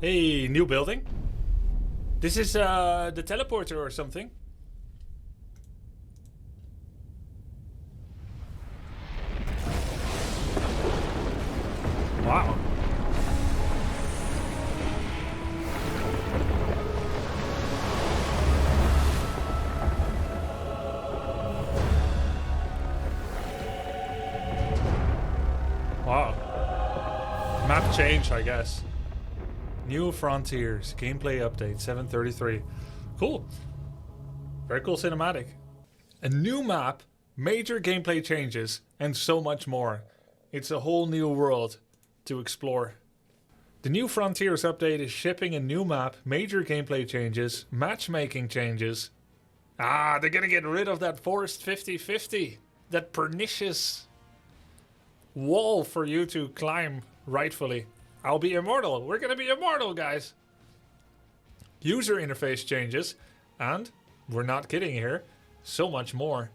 Hey, new building. This is the teleporter or something. Wow. Wow. Map change, I guess. New Frontiers. Gameplay update 7:33. Cool. Very cool cinematic. A new map, major gameplay changes, and so much more. It's a whole new world to explore. The New Frontiers update is shipping a new map, major gameplay changes, matchmaking changes. They're gonna get rid of that forced 50-50. That pernicious wall for you to climb rightfully. I'll be immortal. We're gonna be immortal, guys. User interface changes, and we're not kidding here, so much more.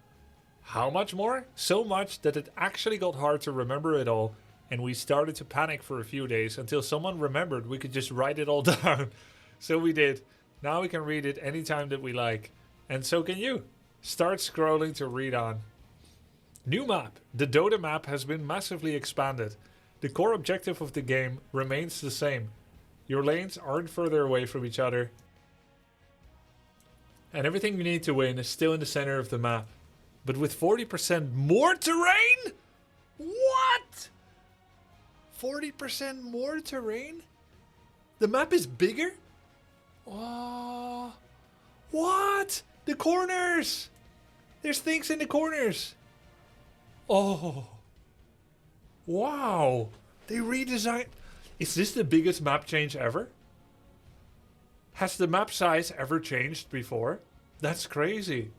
How much more? So much that it actually got hard to remember it all, and we started to panic for a few days until someone remembered we could just write it all down. So we did. Now we can read it anytime that we like. And so can you. Start scrolling to read on. New map. The Dota map has been massively expanded. The core objective of the game remains the same. Your lanes aren't further away from each other. And everything you need to win is still in the center of the map. But with 40% more terrain? What? 40% more terrain? The map is bigger? Oh, what? The corners! There's things in the corners. Oh. Wow. They redesigned. Is this the biggest map change ever? Has the map size ever changed before? That's crazy.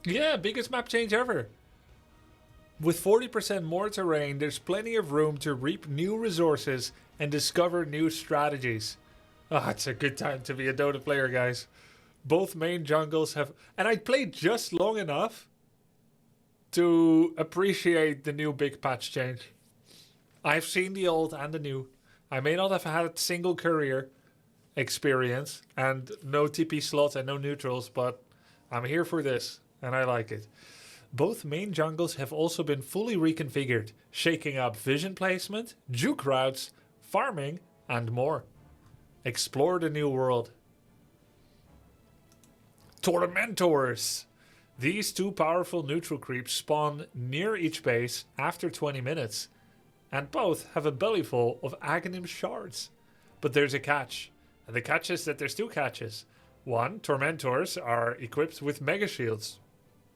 Yeah, biggest map change ever. With 40% more terrain, there's plenty of room to reap new resources and discover new strategies. It's a good time to be a Dota player, guys. Both main jungles have... And I played just long enough to appreciate the new big patch change. I've seen the old and the new. I may not have had single career experience and no TP slot and no neutrals, but I'm here for this and I like it. Both main jungles have also been fully reconfigured, shaking up vision placement, juke routes, farming, and more. Explore the new world. Tormentors! These two powerful neutral creeps spawn near each base after 20 minutes, and both have a belly full of Aghanim shards. But there's a catch, and the catch is that there's two catches. One, Tormentors are equipped with mega shields,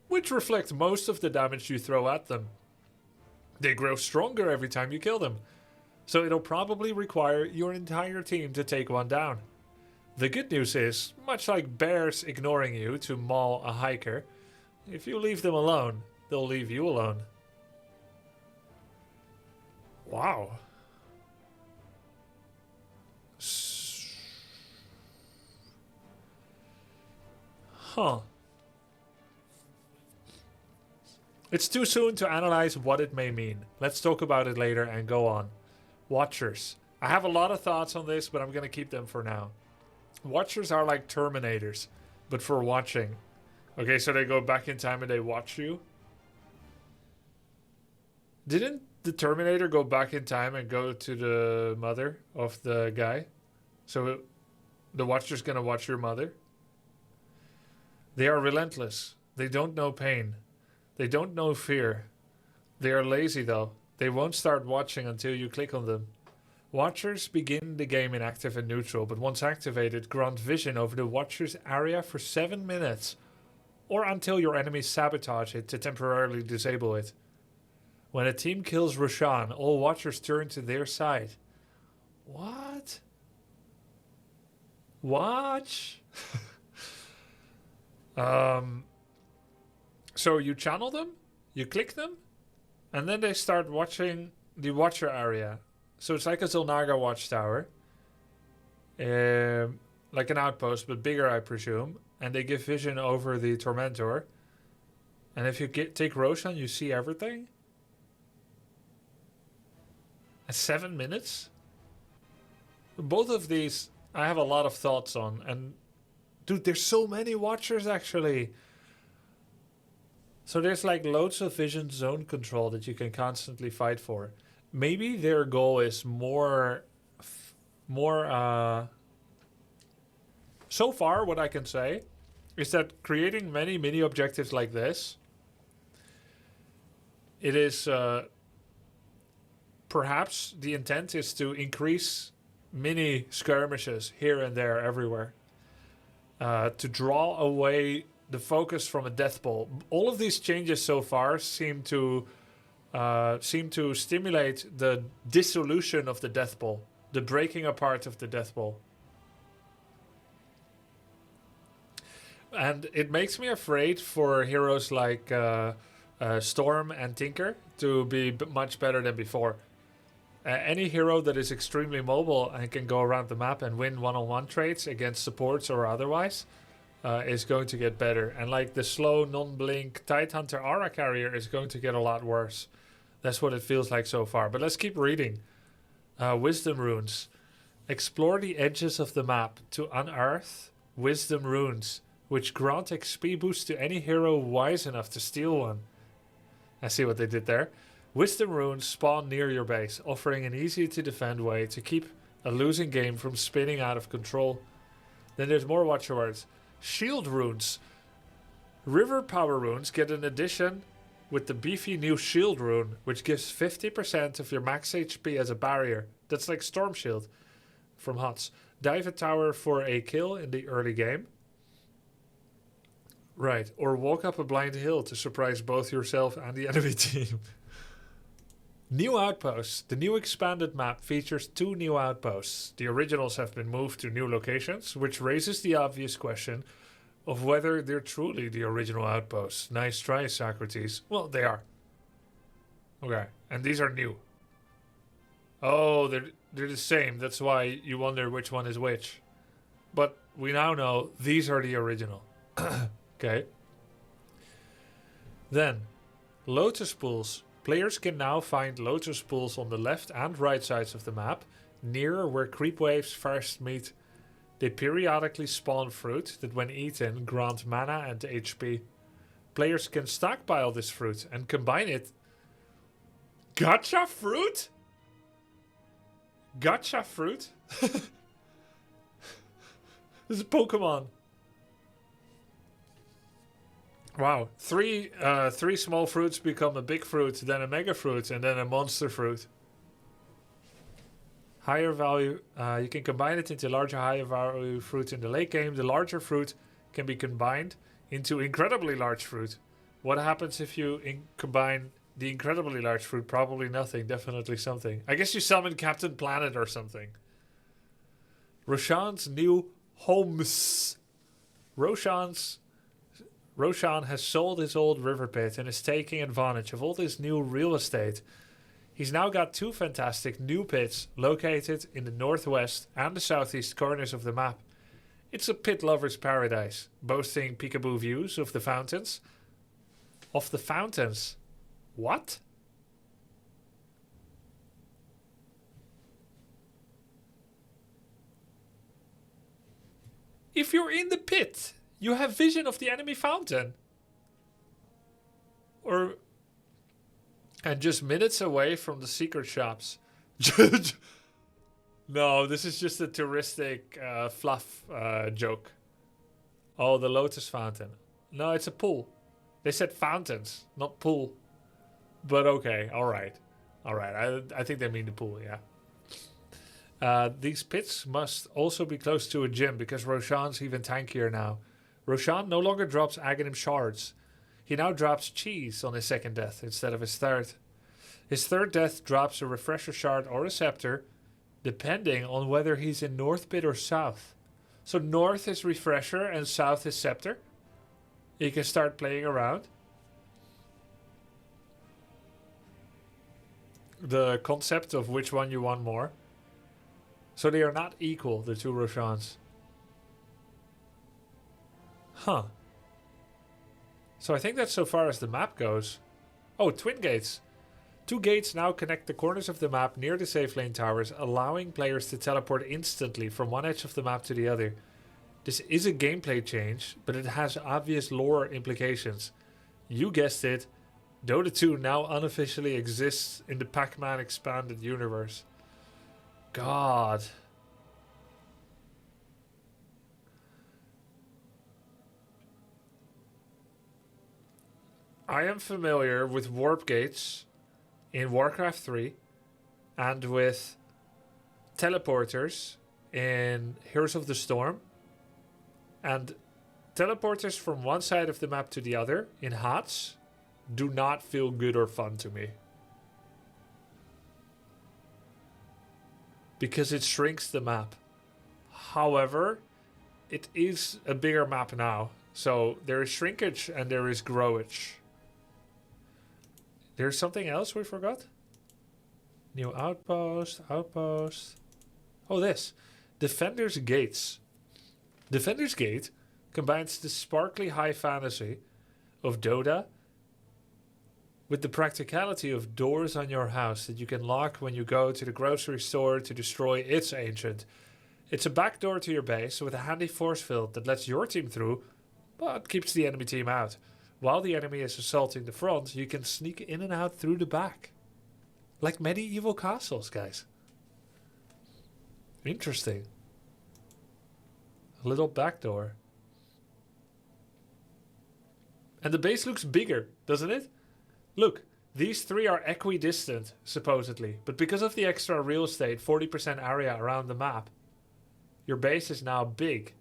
which reflect most of the damage you throw at them. They grow stronger every time you kill them, so it'll probably require your entire team to take one down. The good news is, much like bears ignoring you to maul a hiker, if you leave them alone, they'll leave you alone. Wow. Huh. It's too soon to analyze what it may mean. Let's talk about it later and go on. Watchers. I have a lot of thoughts on this, but I'm going to keep them for now. Watchers are like Terminators, but for watching. Okay, so they go back in time and they watch you. Didn't the Terminator go back in time and go to the mother of the guy? So the Watcher's gonna watch your mother? They are relentless. They don't know pain. They don't know fear. They are lazy though. They won't start watching until you click on them. Watchers begin the game in active and neutral, but once activated, grant vision over the Watcher's area for 7 minutes. Or until your enemies sabotage it to temporarily disable it. When a team kills Roshan, all Watchers turn to their side. What? Watch? So you channel them, you click them, and then they start watching the Watcher area. So it's like a Zolnaga watchtower. Like an outpost, but bigger, I presume. And they give vision over the Tormentor. And if you take Roshan, you see everything? At 7 minutes? Both of these I have a lot of thoughts on. And dude, there's so many watchers actually. So there's like loads of vision zone control that you can constantly fight for. Maybe their goal is more so far what I can say is that creating many mini objectives like this, it is perhaps the intent is to increase mini skirmishes here and there everywhere, to draw away the focus from a death bowl. All of these changes so far seem to stimulate the dissolution of the death bowl, the breaking apart of the death bowl. And it makes me afraid for heroes like Storm and Tinker to be much better than before. Any hero that is extremely mobile and can go around the map and win one-on-one trades against supports or otherwise is going to get better. And like the slow, non-blink Tidehunter Aura Carrier is going to get a lot worse. That's what it feels like so far. But let's keep reading. Wisdom runes. Explore the edges of the map to unearth wisdom runes, which grant XP boost to any hero wise enough to steal one. I see what they did there. Wisdom runes spawn near your base, offering an easy to defend way to keep a losing game from spinning out of control. Then there's more watchwords. Shield runes. River power runes get an addition with the beefy new shield rune, which gives 50% of your max HP as a barrier. That's like Storm Shield from HOTS. Dive a tower for a kill in the early game. Right, or walk up a blind hill to surprise both yourself and the enemy team. New outposts. The new expanded map features 2 new outposts. The originals have been moved to new locations, which raises the obvious question of whether they're truly the original outposts. Nice try, Socrates. Well, they are. Okay, and these are new. Oh, they're the same. That's why you wonder which one is which. But we now know these are the original. Okay. Then, Lotus Pools. Players can now find Lotus Pools on the left and right sides of the map, near where creep waves first meet. They periodically spawn fruit that when eaten grant mana and HP. Players can stockpile this fruit and combine it. Gacha fruit? Gacha fruit? This is Pokemon. Wow. Three small fruits become a big fruit, then a mega fruit, and then a monster fruit. Higher value, you can combine it into larger, higher value fruit in the late game. The larger fruit can be combined into incredibly large fruit. What happens if you combine the incredibly large fruit? Probably nothing, definitely something. I guess you summon Captain Planet or something. Roshan's new homes. Roshan has sold his old river pit and is taking advantage of all this new real estate. He's now got 2 fantastic new pits located in the northwest and the southeast corners of the map. It's a pit lover's paradise, boasting peekaboo views of the fountains. Of the fountains? What? If you're in the pit, you have vision of the enemy fountain. And just minutes away from the secret shops. No, this is just a touristic fluff joke. Oh, the Lotus Fountain. No, it's a pool. They said fountains, not pool. But okay, alright. Alright, I think they mean the pool, yeah. These pits must also be close to a gym because Roshan's even tankier now. Roshan no longer drops Aghanim shards. He now drops cheese on his second death instead of his third. His third death drops a refresher shard or a scepter, depending on whether he's in north pit or south. So north is refresher and south is scepter. You can start playing around. The concept of which one you want more. So they are not equal, the 2 Roshans. Huh. So I think that's so far as the map goes. Oh, Twin Gates. Two gates now connect the corners of the map near the safe lane towers, allowing players to teleport instantly from one edge of the map to the other. This is a gameplay change, but it has obvious lore implications. You guessed it, DOTA2 now unofficially exists in the Pac-Man expanded universe. God. I am familiar with warp gates in Warcraft 3 and with teleporters in Heroes of the Storm, and teleporters from one side of the map to the other in HOTS do not feel good or fun to me. Because it shrinks the map. However, it is a bigger map now. So there is shrinkage and there is growage. There's something else we forgot? New outpost, outpost. Oh, this. Defender's Gates. Defender's Gate combines the sparkly high fantasy of Dota with the practicality of doors on your house that you can lock when you go to the grocery store to destroy its ancient. It's a back door to your base with a handy force field that lets your team through, but keeps the enemy team out. While the enemy is assaulting the front, you can sneak in and out through the back. Like medieval castles, guys. Interesting. A little back door. And the base looks bigger, doesn't it? Look, these three are equidistant, supposedly. But because of the extra real estate, 40% area around the map, your base is now big.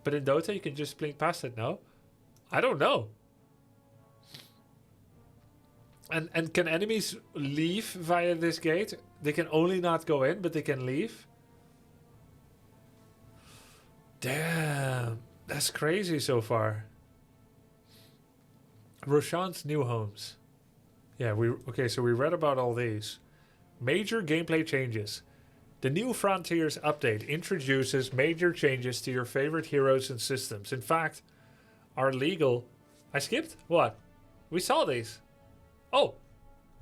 But in Dota, you can just blink past it, no? I don't know. And can enemies leave via this gate? They can only not go in, but they can leave? Damn. That's crazy so far. Roshan's new homes. Yeah, so we read about all these. Major gameplay changes. The New Frontiers update introduces major changes to your favorite heroes and systems. In fact, are legal. I skipped? What? We saw these. Oh,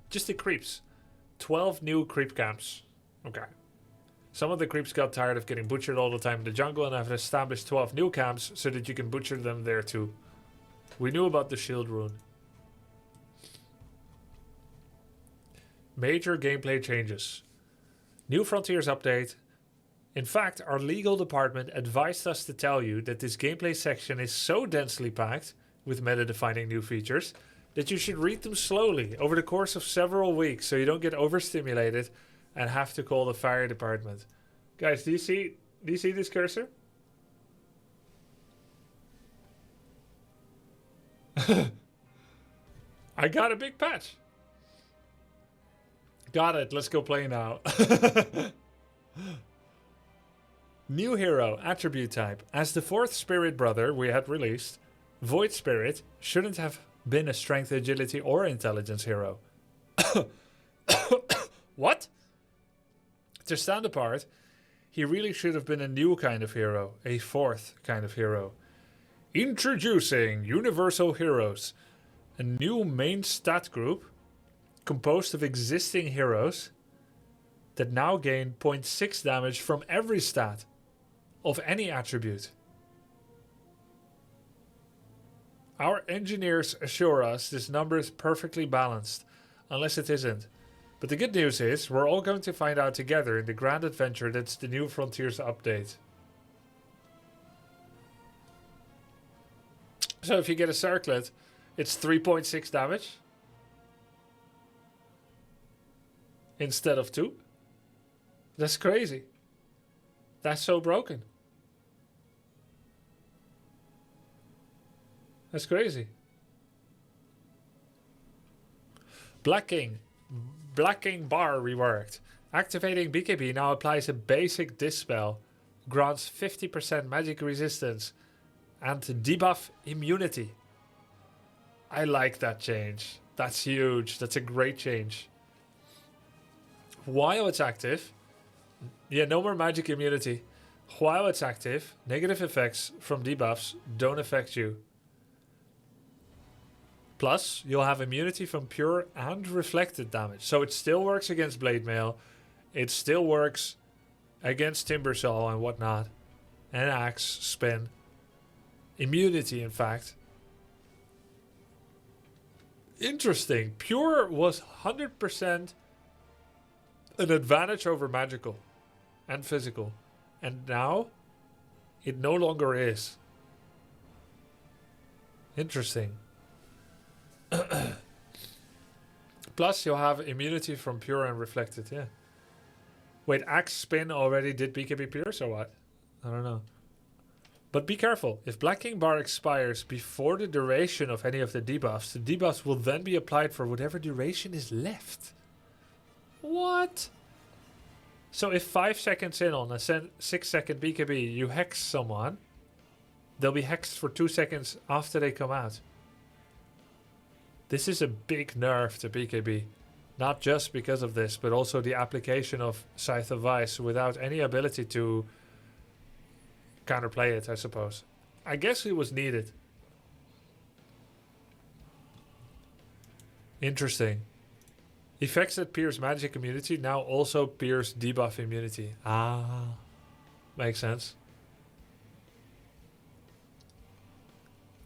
just the creeps. 12 new creep camps. Okay. Some of the creeps got tired of getting butchered all the time in the jungle and have established 12 new camps so that you can butcher them there too. We knew about the shield rune. Major gameplay changes. New Frontiers update. In fact, our legal department advised us to tell you that this gameplay section is so densely packed with meta-defining new features that you should read them slowly over the course of several weeks so you don't get overstimulated and have to call the fire department. Guys, do you see this cursor? I got a big patch. Got it. Let's go play now. New hero, attribute type. As the fourth spirit brother we had released, Void Spirit shouldn't have been a strength, agility, or intelligence hero. What? To stand apart, he really should have been a new kind of hero, a fourth kind of hero. Introducing Universal Heroes, a new main stat group composed of existing heroes that now gain 0.6 damage from every stat of any attribute. Our engineers assure us this number is perfectly balanced, unless it isn't. But the good news is, we're all going to find out together in the grand adventure that's the New Frontiers update. So if you get a circlet, it's 3.6 damage. Instead of 2. That's crazy. That's so broken. That's crazy. Black King bar reworked. Activating BKB now applies a basic dispel, grants 50% magic resistance, and debuff immunity. I like that change. That's huge. That's a great change. While it's active, yeah, no more magic immunity. While it's active, negative effects from debuffs don't affect you. Plus, you'll have immunity from pure and reflected damage. So it still works against Blade Mail. It still works against Timbersaw and whatnot. And Axe, Spin. Immunity, in fact. Interesting. Pure was 100% an advantage over magical and physical. And now, it no longer is. Interesting. Plus, you'll have immunity from pure and reflected, yeah. Wait, Axe Spin already did BKB Pierce or what? I don't know. But be careful. If Black King Bar expires before the duration of any of the debuffs, the debuffs will then be applied for whatever duration is left. What? So if 5 seconds in on a 6-second BKB, you hex someone, they'll be hexed for 2 seconds after they come out. This is a big nerf to BKB. Not just because of this, but also the application of Scythe of Ice without any ability to counterplay it, I suppose. I guess it was needed. Interesting. Effects that pierce magic immunity now also pierce debuff immunity. Ah, makes sense.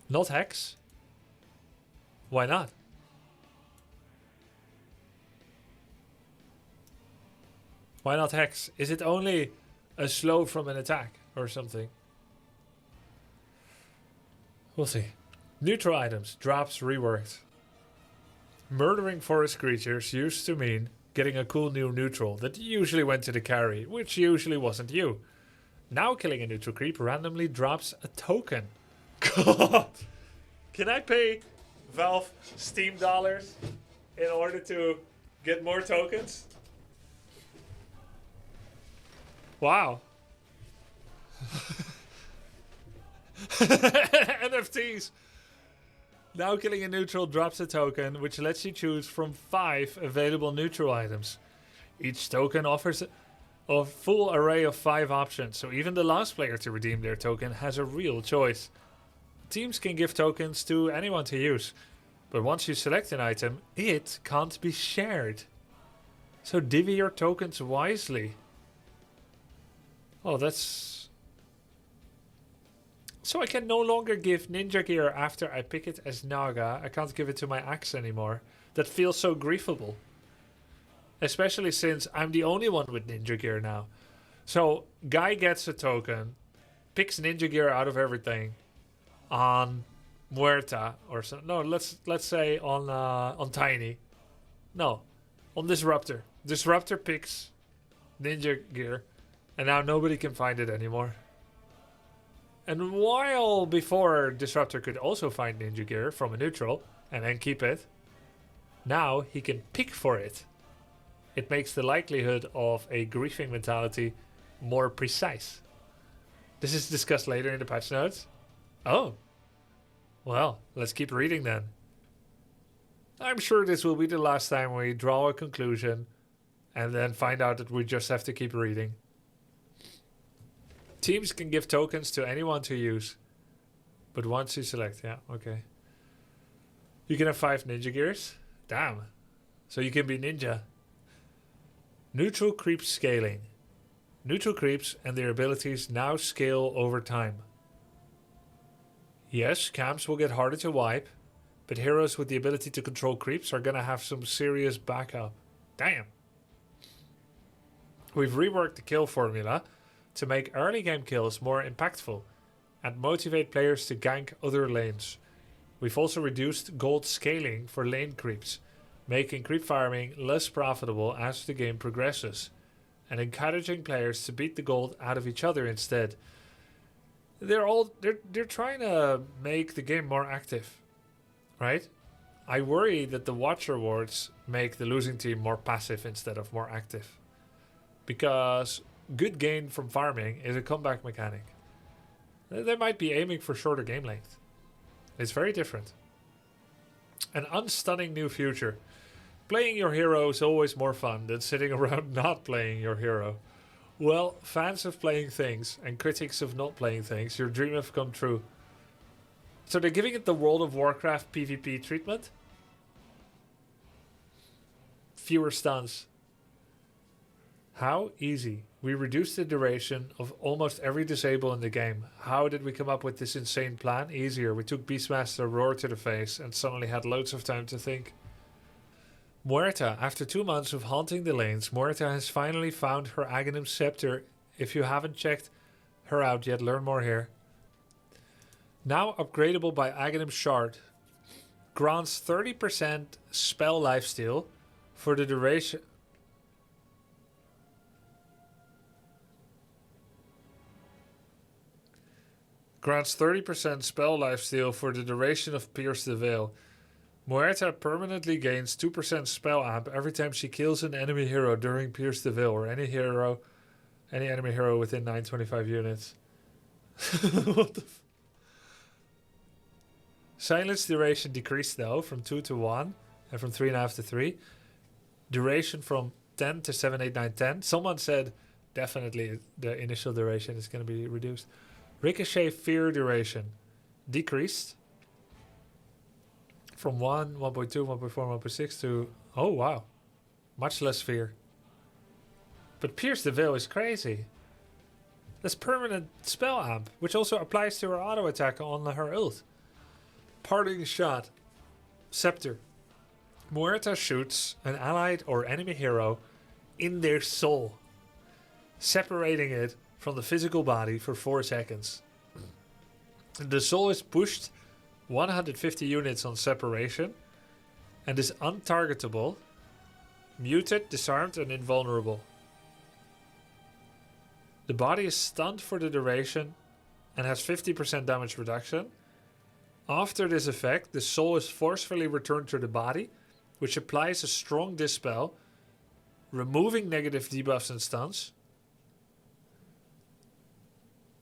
Not hex? Why not? Why not hex? Is it only a slow from an attack or something? We'll see. Neutral items. Drops reworked. Murdering forest creatures used to mean getting a cool new neutral that usually went to the carry, which usually wasn't you. Now killing a neutral creep randomly drops a token. God! Can I pay Valve Steam dollars in order to get more tokens? Wow. NFTs. Now killing a neutral drops a token, which lets you choose from 5 available neutral items. Each token offers a full array of 5 options, so even the last player to redeem their token has a real choice. Teams can give tokens to anyone to use, but once you select an item, it can't be shared. So divvy your tokens wisely. Oh, that's... So I can no longer give ninja gear after I pick it as Naga. I can't give it to my axe anymore. That feels so griefable. Especially since I'm the only one with ninja gear now. So, guy gets a token, picks ninja gear out of everything on Muerta or so. No, let's say on Tiny. No, on Disruptor. Disruptor picks ninja gear. And now nobody can find it anymore. And while before Disruptor could also find ninja gear from a neutral and then keep it, now he can pick for it. It makes the likelihood of a griefing mentality more precise. This is discussed later in the patch notes. Oh. Well, let's keep reading then. I'm sure this will be the last time we draw a conclusion and then find out that we just have to keep reading. Teams can give tokens to anyone to use. But once you select, yeah, okay. You can have 5 ninja gears. Damn. So you can be ninja. Neutral creep scaling. Neutral creeps and their abilities now scale over time. Yes, camps will get harder to wipe, but heroes with the ability to control creeps are gonna have some serious backup. Damn. We've reworked the kill formula to make early game kills more impactful and motivate players to gank other lanes. We've also reduced gold scaling for lane creeps, making creep farming less profitable as the game progresses, and encouraging players to beat the gold out of each other instead. They're trying to make the game more active, right? I worry that the watch rewards make the losing team more passive instead of more active, because good gain from farming is a comeback mechanic. They might be aiming for shorter game length. It's very different. An unstunning new future. Playing your hero is always more fun than sitting around not playing your hero. Well, fans of playing things and critics of not playing things, your dream have come true. So they're giving it the World of Warcraft PvP treatment. Fewer stuns. How easy. We reduced the duration of almost every disable in the game. How did we come up with this insane plan? Easier. We took Beastmaster Roar to the face and suddenly had loads of time to think. Muerta. After 2 months of haunting the lanes, Muerta has finally found her Aghanim Scepter. If you haven't checked her out yet, learn more here. Now upgradable by Aghanim Shard. Grants 30% spell lifesteal for the duration. Grants 30% spell lifesteal for the duration of Pierce the Veil. Muerta permanently gains 2% spell amp every time she kills an enemy hero during Pierce the Veil, or any enemy hero within 925 units. What the Silence duration decreased though from 2 to 1 and from 3.5 to 3. Duration from 10 to 7, 8, 9, 10. Someone said definitely the initial duration is going to be reduced. Ricochet fear duration decreased from 1, 1.2, 1.4, 1.6 to... Oh, wow. Much less fear. But Pierce the Veil is crazy. That's permanent spell amp, which also applies to her auto attack on her ult. Parting shot. Scepter. Muerta shoots an allied or enemy hero in their soul, separating it from the physical body for 4 seconds. The soul is pushed 150 units on separation and is untargetable, muted, disarmed, and invulnerable. The body is stunned for the duration and has 50% damage reduction. After this effect, the soul is forcefully returned to the body, which applies a strong dispel, removing negative debuffs and stuns.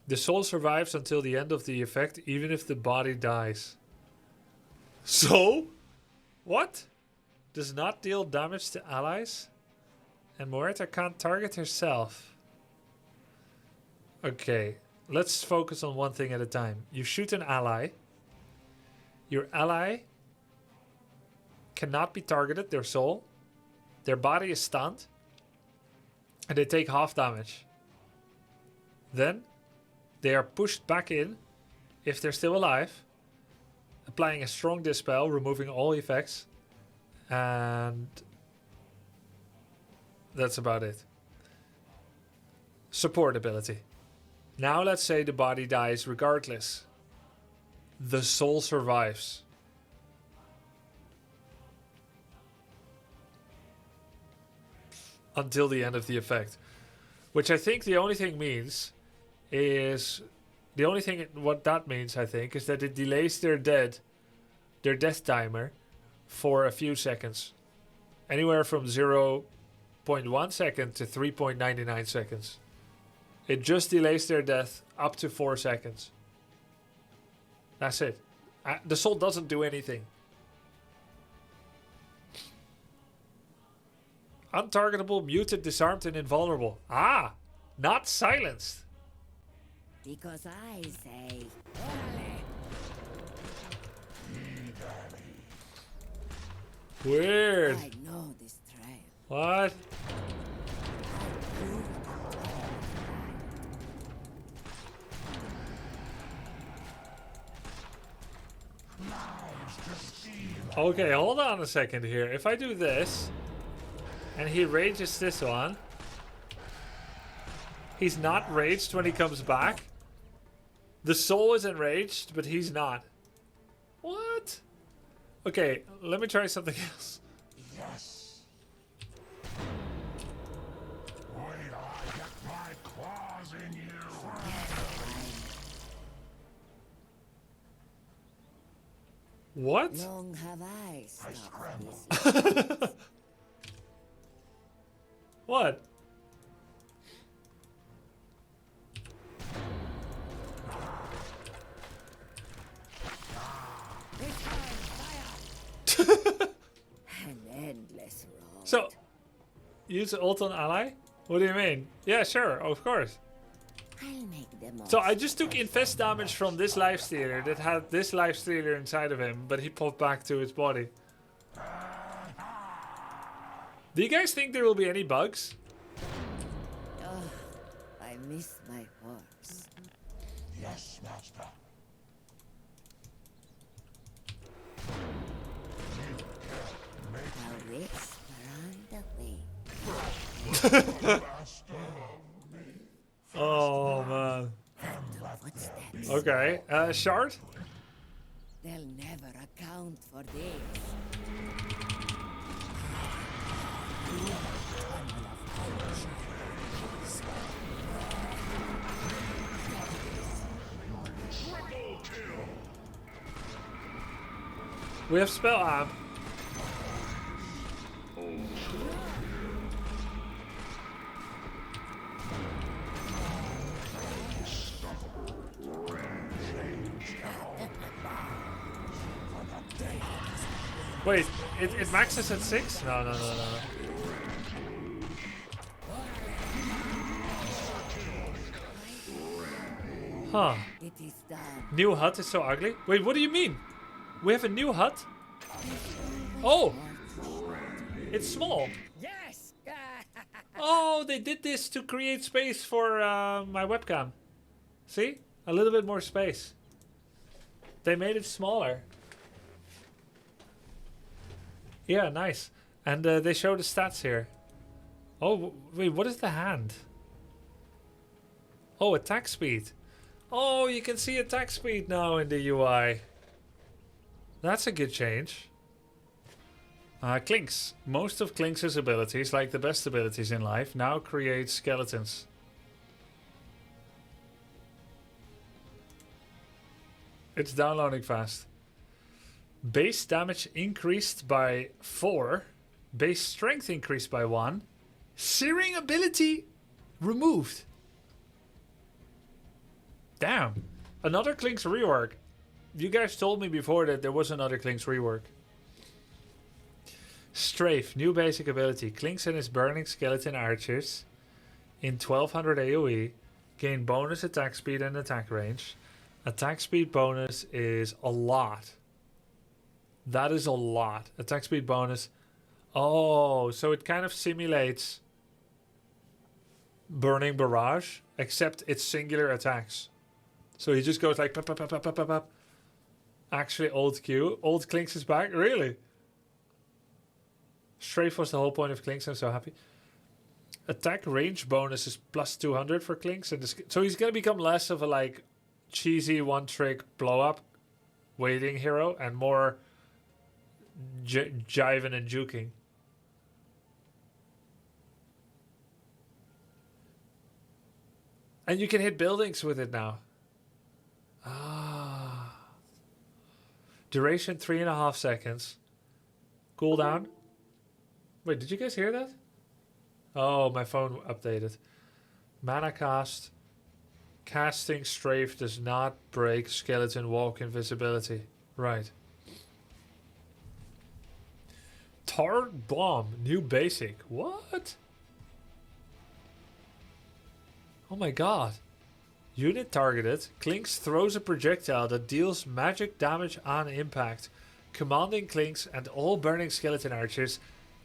The soul survives until the end of the effect, even if the body dies. So? What? Does not deal damage to allies? And Muerta can't target herself. Okay, let's focus on one thing at a time. You shoot an ally. Your ally cannot be targeted, their soul. Their body is stunned. And they take half damage. Then they are pushed back in, if they're still alive, applying a strong dispel, removing all effects, and that's about it. Support ability. Now let's say the body dies regardless. The soul survives. Until the end of the effect. Which I think the only thing means is... what that means, I think, is that it delays their death timer for a few seconds. Anywhere from 0.1 second to 3.99 seconds. It just delays their death up to 4 seconds. That's it. The soul doesn't do anything. Untargetable, muted, disarmed, and invulnerable. Ah! Not silenced. Because I say... Weird. I know this trail. What? Okay, hold on a second here. If I do this, and he rages this one, he's not raged when he comes back. The soul is enraged, but he's not. What? Okay, let me try something else. Yes. Wait till I get my claws in you. What? Long have I stopped this. What? An endless road. So, use ult on ally? What do you mean? Yeah, sure, of course. I'll make the most. So I just took infest damage from this lifestealer that had this lifestealer inside of him, but he popped back to his body. Do you guys think there will be any bugs? Oh, I miss my horse. Yes, master. A whisper on the wing. Oh man. Footsteps. Okay, shard? They'll never account for this. We have spell amp. Wait, it maxes at 6? No. Huh. It is done. New hut is so ugly. Wait, what do you mean? We have a new hut? Oh! It's small. Yes! Oh, they did this to create space for my webcam. See? A little bit more space. They made it smaller. Yeah, nice. And they show the stats here. Oh, wait, what is the hand? Oh, attack speed. Oh, you can see attack speed now in the UI. That's a good change. Clinkz. Most of Clinkz's abilities, like the best abilities in life, now create skeletons. It's downloading fast. Base damage increased by 4. Base strength increased by 1. Searing ability removed. Damn. Another Clinkz rework. You guys told me before that there was another Clinkz rework. Strafe. New basic ability. Clinkz and his burning skeleton archers in 1200 AoE gain bonus attack speed and attack range. Attack speed bonus is a lot. That is a lot. Attack speed bonus. Oh, so it kind of simulates Burning Barrage, except it's singular attacks. So he just goes like pop, pop, pop, pop, pop, pop, pop. Actually, old Q. Old Clinkz is back? Really? Strafe was the whole point of Clinkz. I'm so happy. Attack range bonus is plus 200 for Clinkz. And so he's going to become less of a like cheesy one-trick blow-up waiting hero and more jiving and juking. And you can hit buildings with it now. Ah. Duration 3.5 seconds. Cooldown. Wait, did you guys hear that? Oh, my phone updated. Mana cast. Casting strafe does not break skeleton walk invisibility. Right. Tar bomb. New basic. What? Oh my god. Unit targeted. Clinkz throws a projectile that deals magic damage on impact, commanding Clinkz and all burning skeleton archers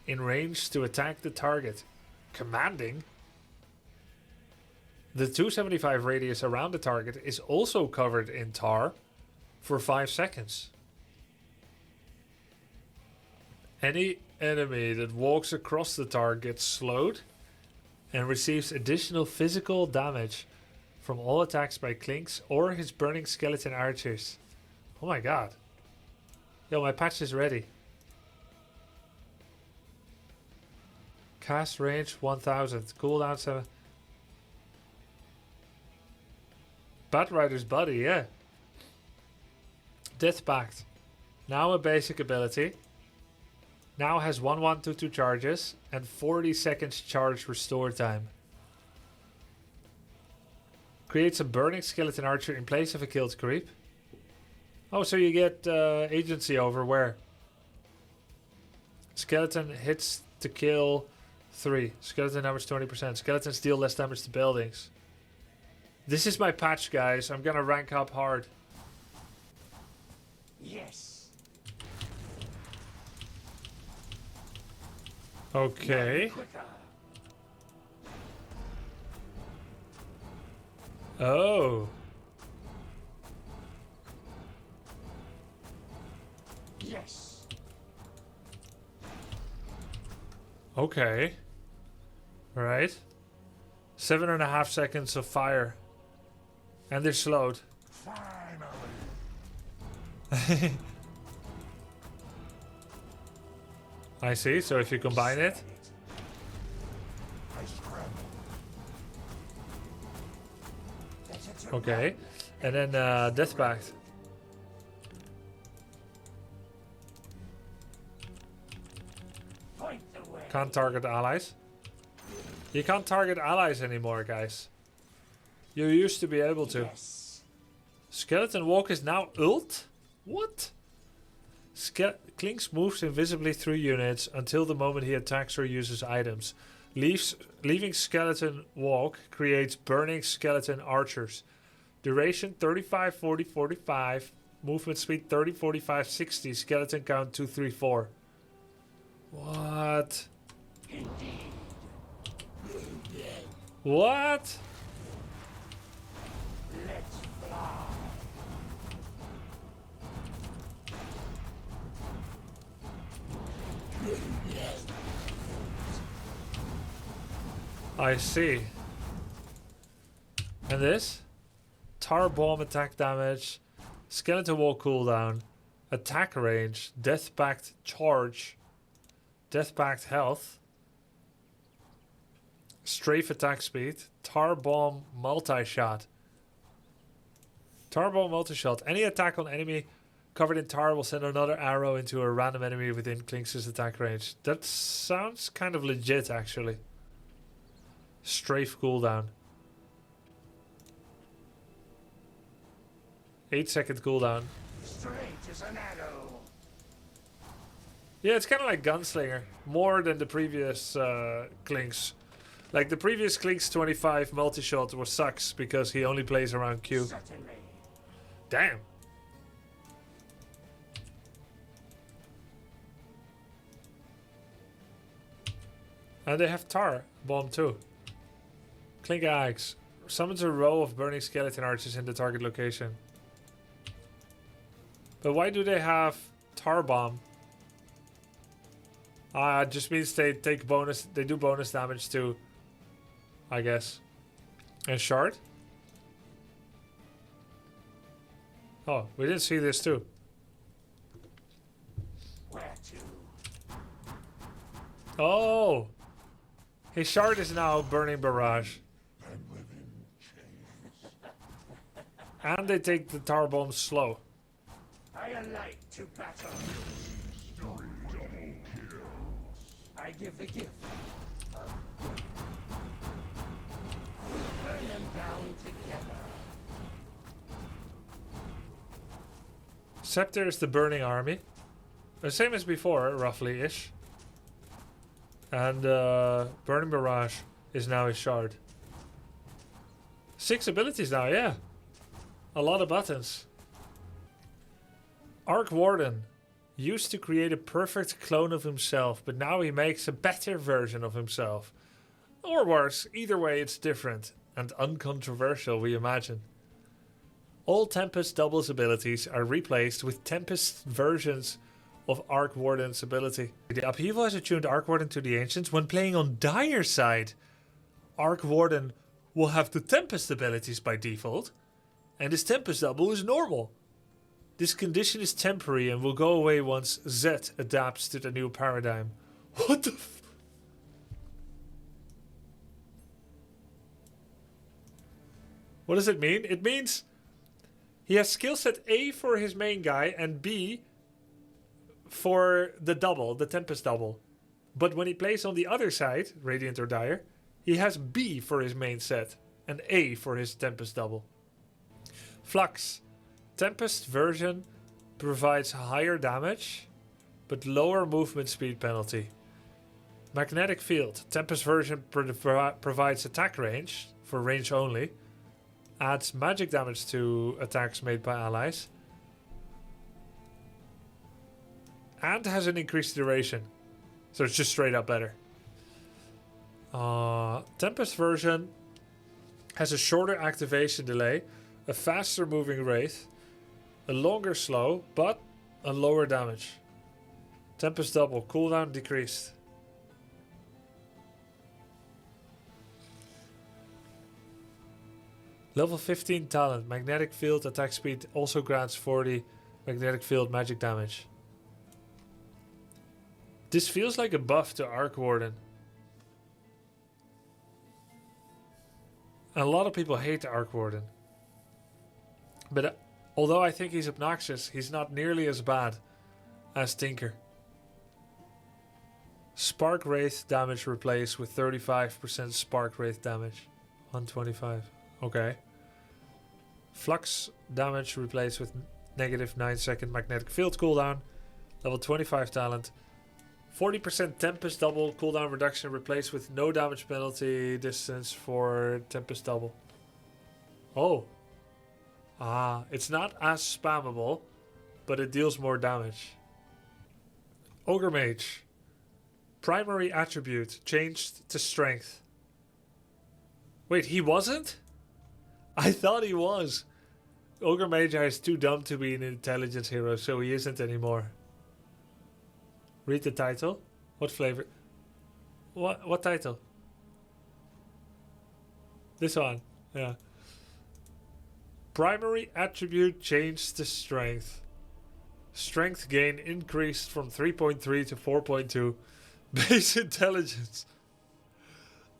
in range to attack the target. Commanding? The 275 radius around the target is also covered in tar for 5 seconds. Any enemy that walks across the tar gets slowed and receives additional physical damage from all attacks by Clinkz or his burning skeleton archers. Oh my god. Yo, my patch is ready. Cast range 1000. Cooldown 7. Batrider's Buddy, yeah. Death Pact. Now a basic ability. Now has 1122 charges and 40 seconds charge restore time. Creates a burning skeleton archer in place of a killed creep. Oh, so you get agency over where? Skeleton hits to kill 3. Skeleton damage 20%. Skeletons deal less damage to buildings. This is my patch, guys. I'm gonna rank up hard. Yes. Okay. Oh. Yes. Okay. Alright. 7.5 seconds of fire. And they're slowed. Finally. I see, so if you combine it. I scramble. Okay. And then Death Pact. Point the way. Can't target allies. You can't target allies anymore, guys. You used to be able to. Yes. Skeleton Walk is now ult? What? Clinkz moves invisibly through units until the moment he attacks or uses items. Leaving Skeleton Walk creates burning skeleton archers. Duration 35, 40, 45. Movement speed 30, 45, 60. Skeleton count 2, 3, 4. What? What? Let's fly. I see. And this? Tar Bomb attack damage, Skeleton Wall cooldown, attack range, Death Pact charge, Death Pact health, strafe attack speed, Tar Bomb multi-shot. Tar Bomb multi-shot. Any attack on enemy covered in tar will send another arrow into a random enemy within Clinx's attack range. That sounds kind of legit, actually. Strafe cooldown. 8-second cooldown. Straight as an arrow. Yeah, it's kind of like Gunslinger. More than the previous Clinkz. Like the previous Clinkz 25 multi-shot was sucks because he only plays around Q. Certainly. Damn. And they have Tar Bomb too. DOTA2 summons a row of burning skeleton archers in the target location. But why do they have Tar Bomb? Just means they take bonus. They do bonus damage too, I guess. And Shard? Oh, we didn't see this too. Where to? Oh! His Shard is now Burning Barrage. And living changes. And they take the Tar Bomb slow. I alight to battle. Double kill. I give the gift. Burn them down together. Scepter is the Burning Army. The same as before, roughly-ish. And Burning Barrage is now his Shard. 6 abilities now, yeah. A lot of buttons. Arc Warden used to create a perfect clone of himself, but now he makes a better version of himself. Or worse, either way it's different and uncontroversial, we imagine. All Tempest doubles abilities are replaced with Tempest versions of Arc Warden's ability. The upheaval has attuned Arc Warden to the Ancients. When playing on Dire side, Arc Warden will have the Tempest abilities by default, and his Tempest double is normal. This condition is temporary and will go away once Z adapts to the new paradigm. What the f... What does it mean? It means he has skill set A for his main guy and B for the double, the Tempest double. But when he plays on the other side, Radiant or Dire, he has B for his main set and A for his Tempest double. Flux. Tempest version provides higher damage, but lower movement speed penalty. Magnetic Field. Tempest version provides attack range, for range only, Adds magic damage to attacks made by allies. And has an increased duration. So it's just straight up better. Tempest version has a shorter activation delay, a faster moving wraith, a longer slow, but a lower damage. Tempest double, cooldown decreased. Level 15 talent, magnetic field attack speed also grants 40 magnetic field magic damage. This feels like a buff to Arc Warden. And a lot of people hate the Arc Warden. But although I think he's obnoxious, he's not nearly as bad as Tinker. Spark Wraith damage replaced with 35% Spark Wraith damage. 125. Okay. Flux damage replaced with negative 9-second magnetic field cooldown. Level 25 talent. 40% Tempest double cooldown reduction replaced with no damage penalty distance for Tempest double. Oh. Ah, it's not as spammable, but it deals more damage. Ogre Mage. Primary attribute changed to strength. Wait, he wasn't? I thought he was. Ogre Magi is too dumb to be an intelligence hero, so he isn't anymore. Read the title. What flavor? What title? This one. Yeah. Primary attribute changed to strength. Strength gain increased from 3.3 to 4.2. Base intelligence.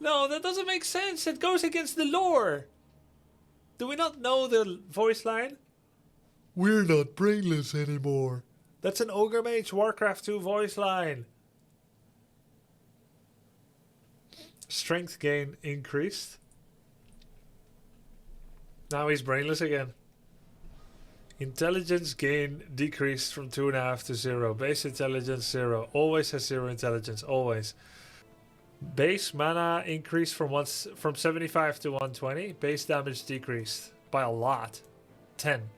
No, that doesn't make sense. It goes against the lore. Do we not know the voice line? We're not brainless anymore. That's an Ogre Mage Warcraft 2 voice line. Strength gain increased. Now he's brainless again. Intelligence gain decreased from 2.5 to 0. Base intelligence 0. Always has 0 intelligence. Always. Base mana increased from 75 to 120. Base damage decreased by a lot. 10.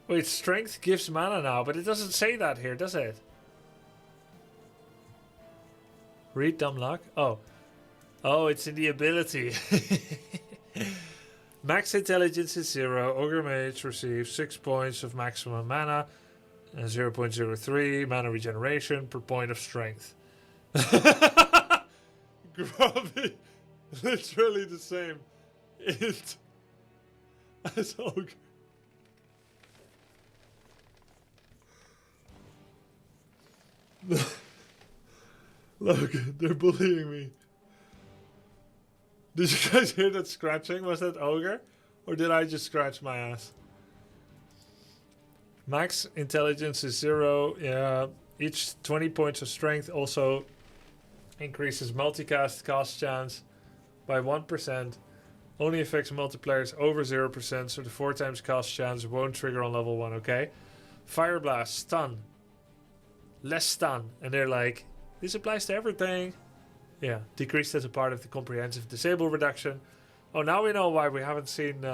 Wait, strength gives mana now, but it doesn't say that here, does it? Read dumb luck? Oh. Oh, it's in the ability. Max intelligence is 0. Ogre Mage receives 6 points of maximum mana and 0.03 mana regeneration per point of strength. Grubby. Literally the same. It as Ogre. Look, they're bullying me. Did you guys hear that scratching? Was that Ogre? Or did I just scratch my ass? Max intelligence is 0. Yeah. Each 20 points of strength also increases multicast cast chance by 1%. Only affects multiplayers over 0%, so the 4 times cast chance won't trigger on level 1, okay? Fire Blast, stun. Less stun. And they're like, this applies to everything. Yeah, decreased as a part of the comprehensive disable reduction. Oh, now we know why we haven't seen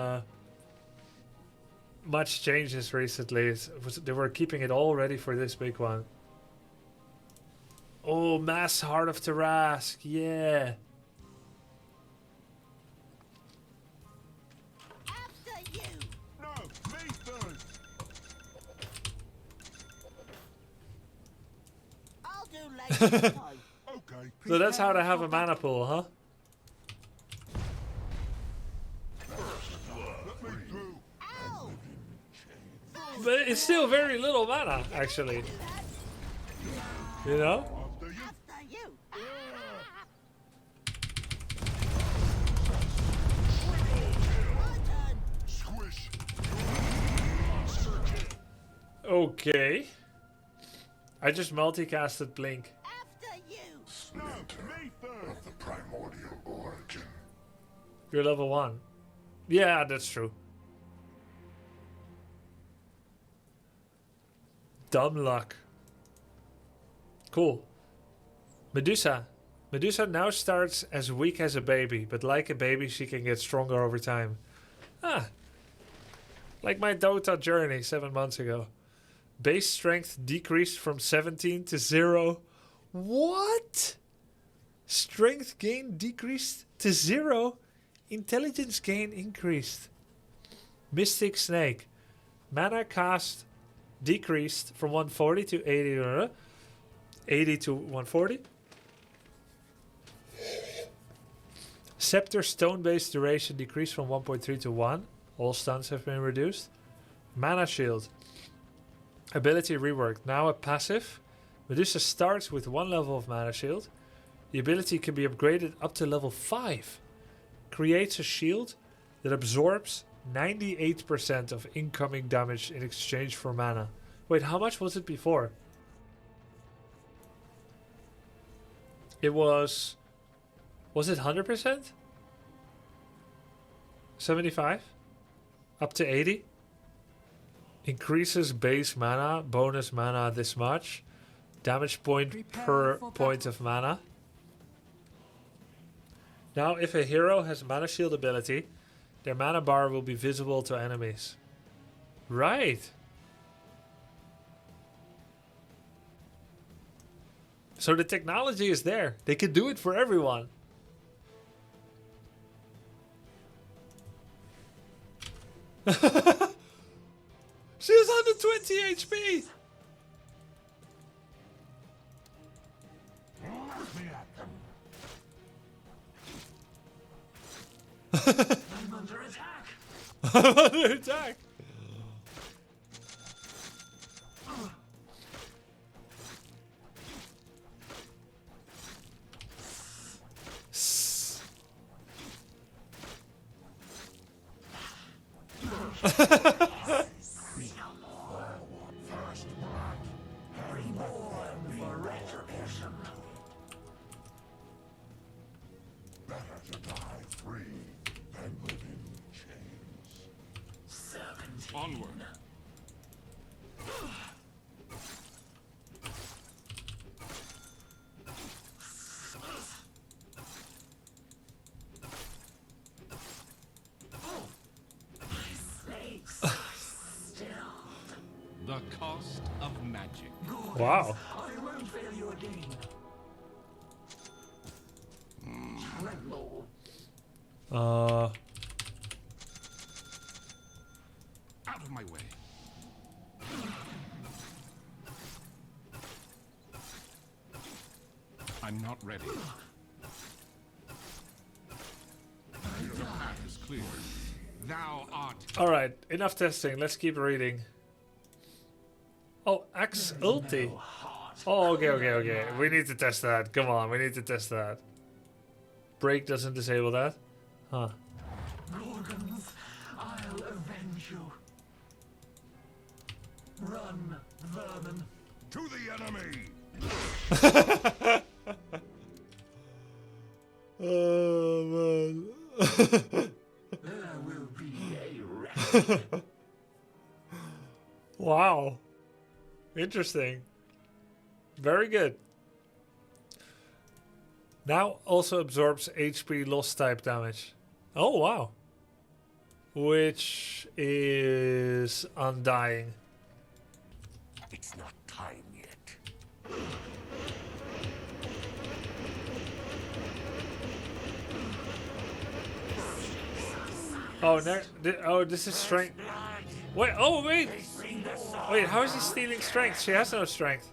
much changes recently. They were keeping it all ready for this big one. Oh, Mass Heart of Tarask. Yeah. After you. No, me first. I'll do later. Okay. So that's how to have a mana pool, huh? But it's still very little mana, actually. You know? After you. Okay. I just multicasted Blink. After you. No, me first. Of the primordial origin. You're level 1. Yeah, that's true. Dumb luck. Cool. Medusa. Medusa now starts as weak as a baby, but like a baby, she can get stronger over time. Ah. Like my Dota journey 7 months ago. Base strength decreased from 17 to 0. What? Strength gain decreased to 0. Intelligence gain increased. Mystic Snake. Mana cost decreased from 140 to 80. 80 to 140. Scepter stone-based duration decreased from 1.3 to 1. All stuns have been reduced. Mana shield. Ability reworked. Now a passive. Medusa starts with 1 level of mana shield. The ability can be upgraded up to level 5. Creates a shield that absorbs 98% of incoming damage in exchange for mana. Wait, how much was it before? It was it 100%? 75? Up to 80? Increases base mana, bonus mana this much. Damage point per point of mana. Now if a hero has mana shield ability, their mana bar will be visible to enemies. Right. So the technology is there. They can do it for everyone. She has 120 HP. I'm under attack. I'm under attack. Onward. The cost of magic. Wow. I won't fail you again. Tremble. Out of my way. I'm not ready. The path is clear. Thou art. Alright, enough testing. Let's keep reading. Oh, Axe ulti. Oh, okay. We need to test that. Come on, we need to test that. Break doesn't disable that? Huh. Gorgons, I'll avenge you. Run, vermin. To the enemy! Oh, man. There will be a reckoning. Wow. Interesting. Very good. Now also absorbs HP loss type damage. Oh, wow. Which is Undying. It's not time yet. Oh, this is strength. Wait, oh, wait. Wait, how is he stealing strength? She has no strength.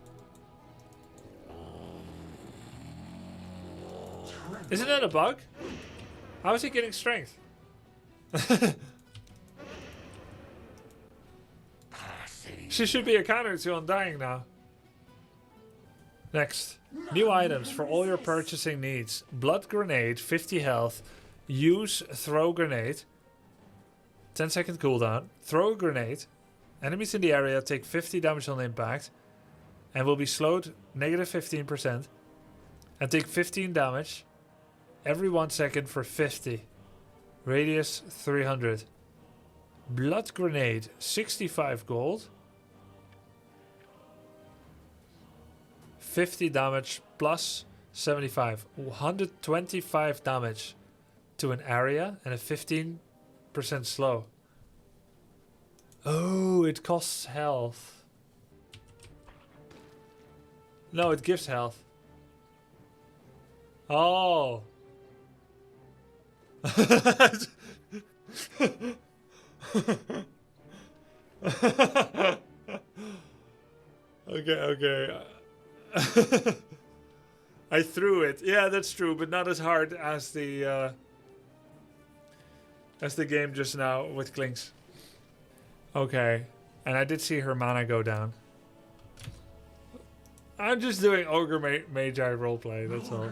Isn't that a bug? How is he getting strength? She should be a counter to Undying now. Next. New items for all your purchasing needs. Blood Grenade, 50 health. Use Throw Grenade. 10-second cooldown. Throw a grenade. Enemies in the area take 50 damage on impact. And will be slowed -15%. And take 15 damage. Every 1 second for 50. Radius 300. Blood Grenade, 65 gold. 50 damage plus 75. 125 damage to an area and a 15% slow. Oh, it costs health. No, it gives health. Oh. Okay. I threw it. Yeah, that's true, but not as hard as the game just now with Clinkz. Okay, and I did see her mana go down. I'm just doing Ogre Magi roleplay, that's all.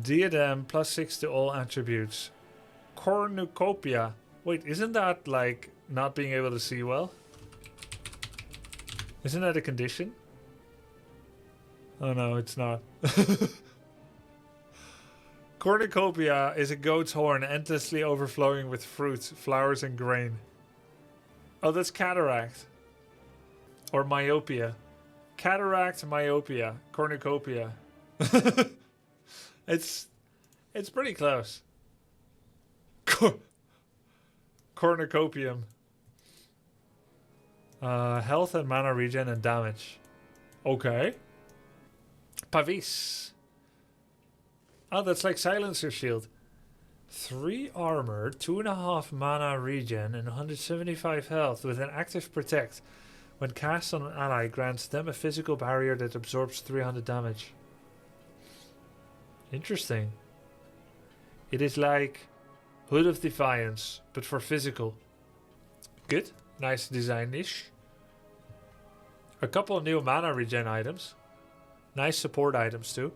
Diadem plus 6 to all attributes. Cornucopia. Wait, isn't that like not being able to see well? Isn't that a condition? Oh no, it's not. Cornucopia is a goat's horn endlessly overflowing with fruit, flowers and grain. Oh, that's cataract. Or myopia. Cataract, myopia, cornucopia. It's pretty close. Cornucopium. Health and mana regen and damage. Okay. Pavis. Oh, that's like Silencer Shield. 3 armor, 2.5 mana regen, and 175 health with an active protect. When cast on an ally, grants them a physical barrier that absorbs 300 damage. Interesting. It is like Hood of Defiance, but for physical. Good. Nice design-ish. A couple of new mana regen items. Nice support items too.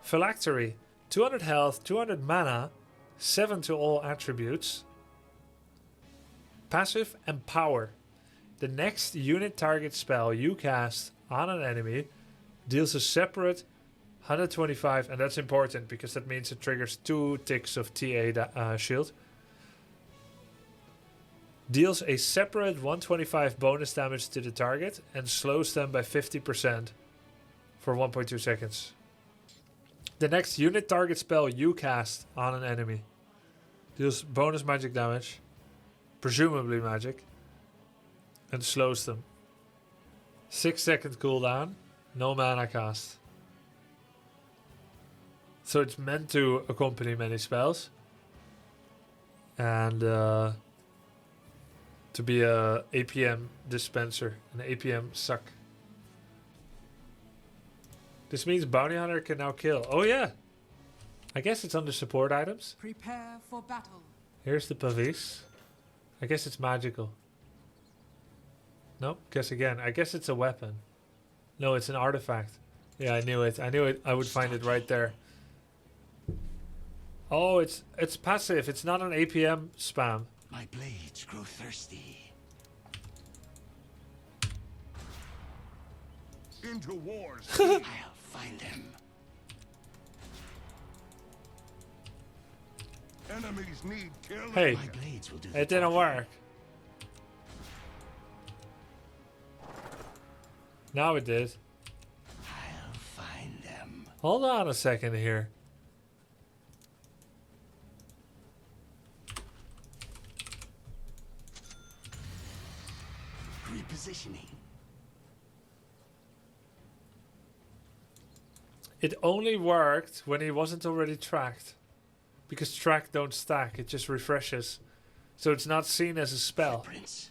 Phylactery. 200 health, 200 mana, 7 to all attributes. Passive and power. The next unit target spell you cast on an enemy deals a separate 125, and that's important because that means it triggers 2 ticks of TA shield. Deals a separate 125 bonus damage to the target and slows them by 50% for 1.2 seconds. The next unit target spell you cast on an enemy deals bonus magic damage, presumably magic, and slows them. 6-second cooldown, no mana cost. So it's meant to accompany many spells. And to be a APM dispenser, an APM suck. This means Bounty Hunter can now kill. Oh yeah! I guess it's under support items. Prepare for battle. Here's the Pavis. I guess it's magical. Nope, guess again. I guess it's a weapon. No, it's an artifact. Yeah, I knew it. I knew it. I would find it right there. Oh, it's passive. It's not an APM spam. My blades grow thirsty. Into wars. I'll find them. Enemies need killing. Hey, My blades will do it didn't work. Now it did. I'll find them. Hold on a second here. Repositioning. It only worked when he wasn't already tracked. Because track don't stack, it just refreshes. So it's not seen as a spell. Prince.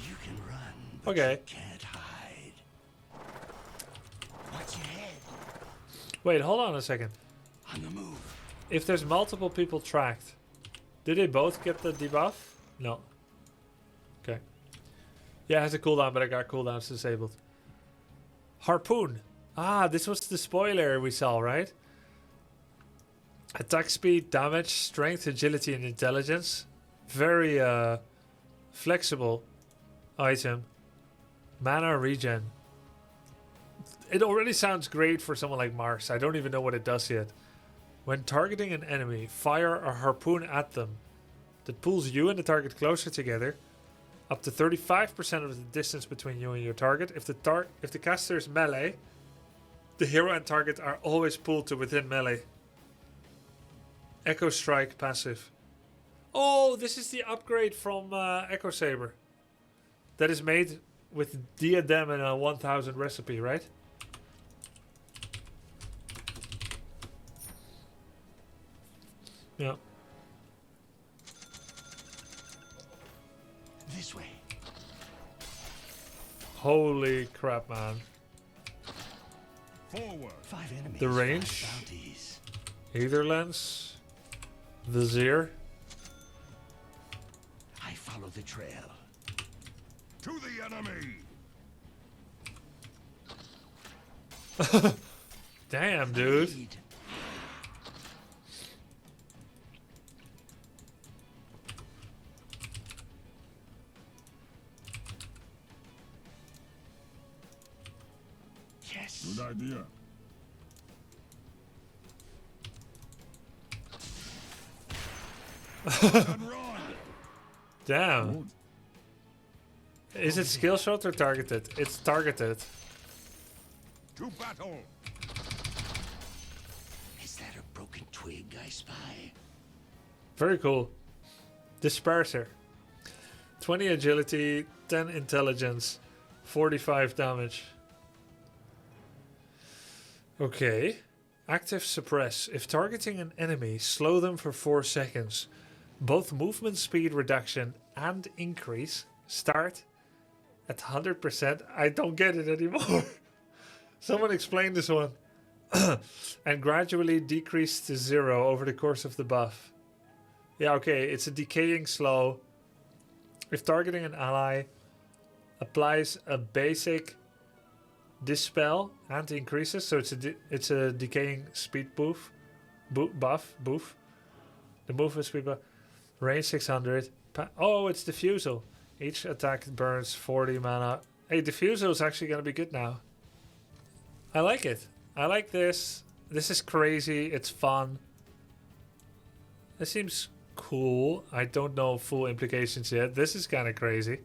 You can run, but Okay. you can't hide. Watch your head. Wait, hold on a second. On the move. If there's multiple people tracked, did they both get the debuff? No. Okay. Yeah, it has a cooldown, but I got cooldowns disabled. Harpoon. Ah, this was the spoiler we saw, right? Attack speed, damage, strength, agility, and intelligence. Very flexible item. Mana regen. It already sounds great for someone like Mars. I don't even know what it does yet. When targeting an enemy, fire a harpoon at them that pulls you and the target closer together Up to 35% of the distance between you and your target. If the caster is melee, the hero and target are always pulled to within melee. Echo Strike passive. Oh, this is the upgrade from Echo Saber. That is made with Diadem and a 1000 recipe, right? Yeah. This way. Holy crap, man. Forward. 5 enemies. The range. 5 bounties. Aether Lens. Vizier. I follow the trail. To the enemy. Damn, dude. Lead. Yes. Good idea. And run. Damn. Good. Is it skill shot or targeted? It's targeted. To battle. Is that a broken twig I spy? Very cool. Disperser. 20 agility, 10 intelligence, 45 damage. Okay. Active suppress. If targeting an enemy, slow them for 4 seconds. Both movement speed reduction and increase start at 100%. I don't get it anymore. Someone explain this one. And gradually decrease to 0 over the course of the buff. Yeah, okay, it's a decaying slow. If targeting an ally, applies a basic dispel and increases, so it's a decaying speed buff. The movement speed buff. Range 600. Oh, it's Diffusal. Each attack burns 40 mana. Hey, Diffusal is actually going to be good now. I like it. I like this. This is crazy. It's fun. This seems cool. I don't know full implications yet. This is kind of crazy.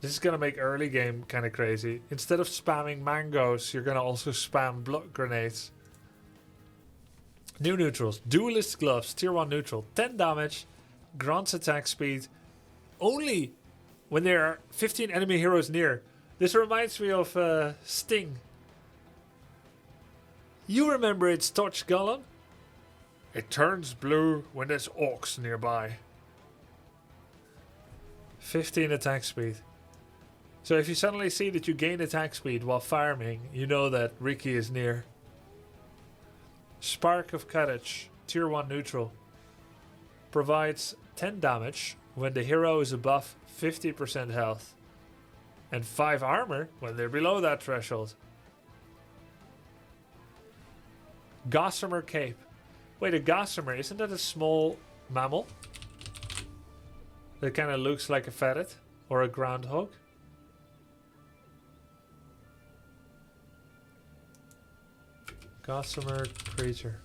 This is going to make early game kind of crazy. Instead of spamming mangoes, you're going to also spam block grenades. New neutrals. Duelist gloves. Tier 1 neutral. 10 damage. Grants attack speed. Only when there are 15 enemy heroes near. This reminds me of Sting. You remember its Touch Golem? It turns blue when there's orcs nearby. 15 attack speed. So if you suddenly see that you gain attack speed while farming, you know that Ricky is near. Spark of Courage, Tier 1 neutral. Provides 10 damage when the hero is above 50% health. And 5 armor when they're below that threshold. Gossamer Cape. Wait, a gossamer, isn't that a small mammal? That kind of looks like a ferret or a groundhog. Gossamer creature.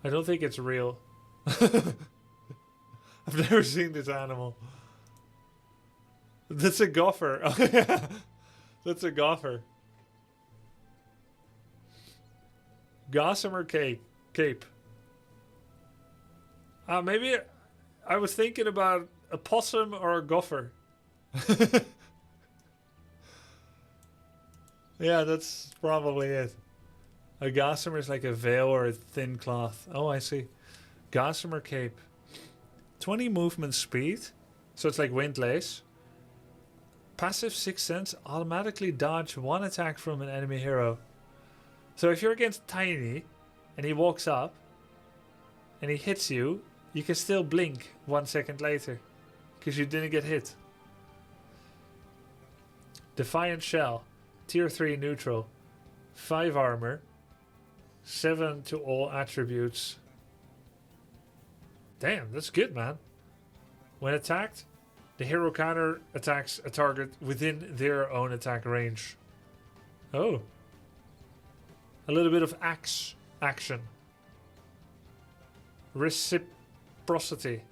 I don't think it's real. I've never seen this animal. That's a gopher. Oh yeah, that's a gopher. Gossamer cape. Maybe I was thinking about a possum or a gopher. Yeah, that's probably it. A gossamer is like a veil or a thin cloth. Oh, I see. Gossamer cape. 20 movement speed. So it's like wind lace. Passive 6 sense. Automatically dodge 1 attack from an enemy hero. So if you're against Tiny and he walks up and he hits you, you can still blink 1 second later because you didn't get hit. Defiant Shell. Tier 3 neutral. 5 armor. 7 to all attributes. Damn, that's good, man. When attacked, the hero counter attacks a target within their own attack range. Oh. A little bit of axe action. Reciprocity.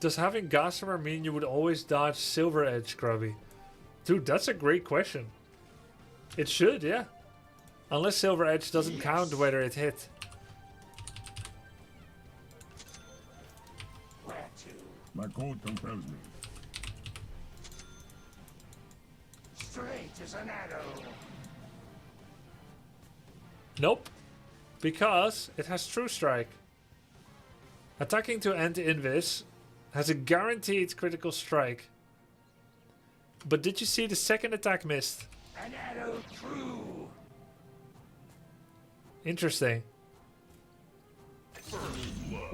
Does having Gossamer mean you would always dodge Silver Edge, Grubby? Dude, that's a great question. It should, yeah. Unless Silver Edge doesn't count whether it hit. Where to? My code compels me. Straight as an arrow. Nope. Because it has True Strike. Attacking to end invis has a guaranteed critical strike. But did you see the second attack missed? An arrow true. Interesting.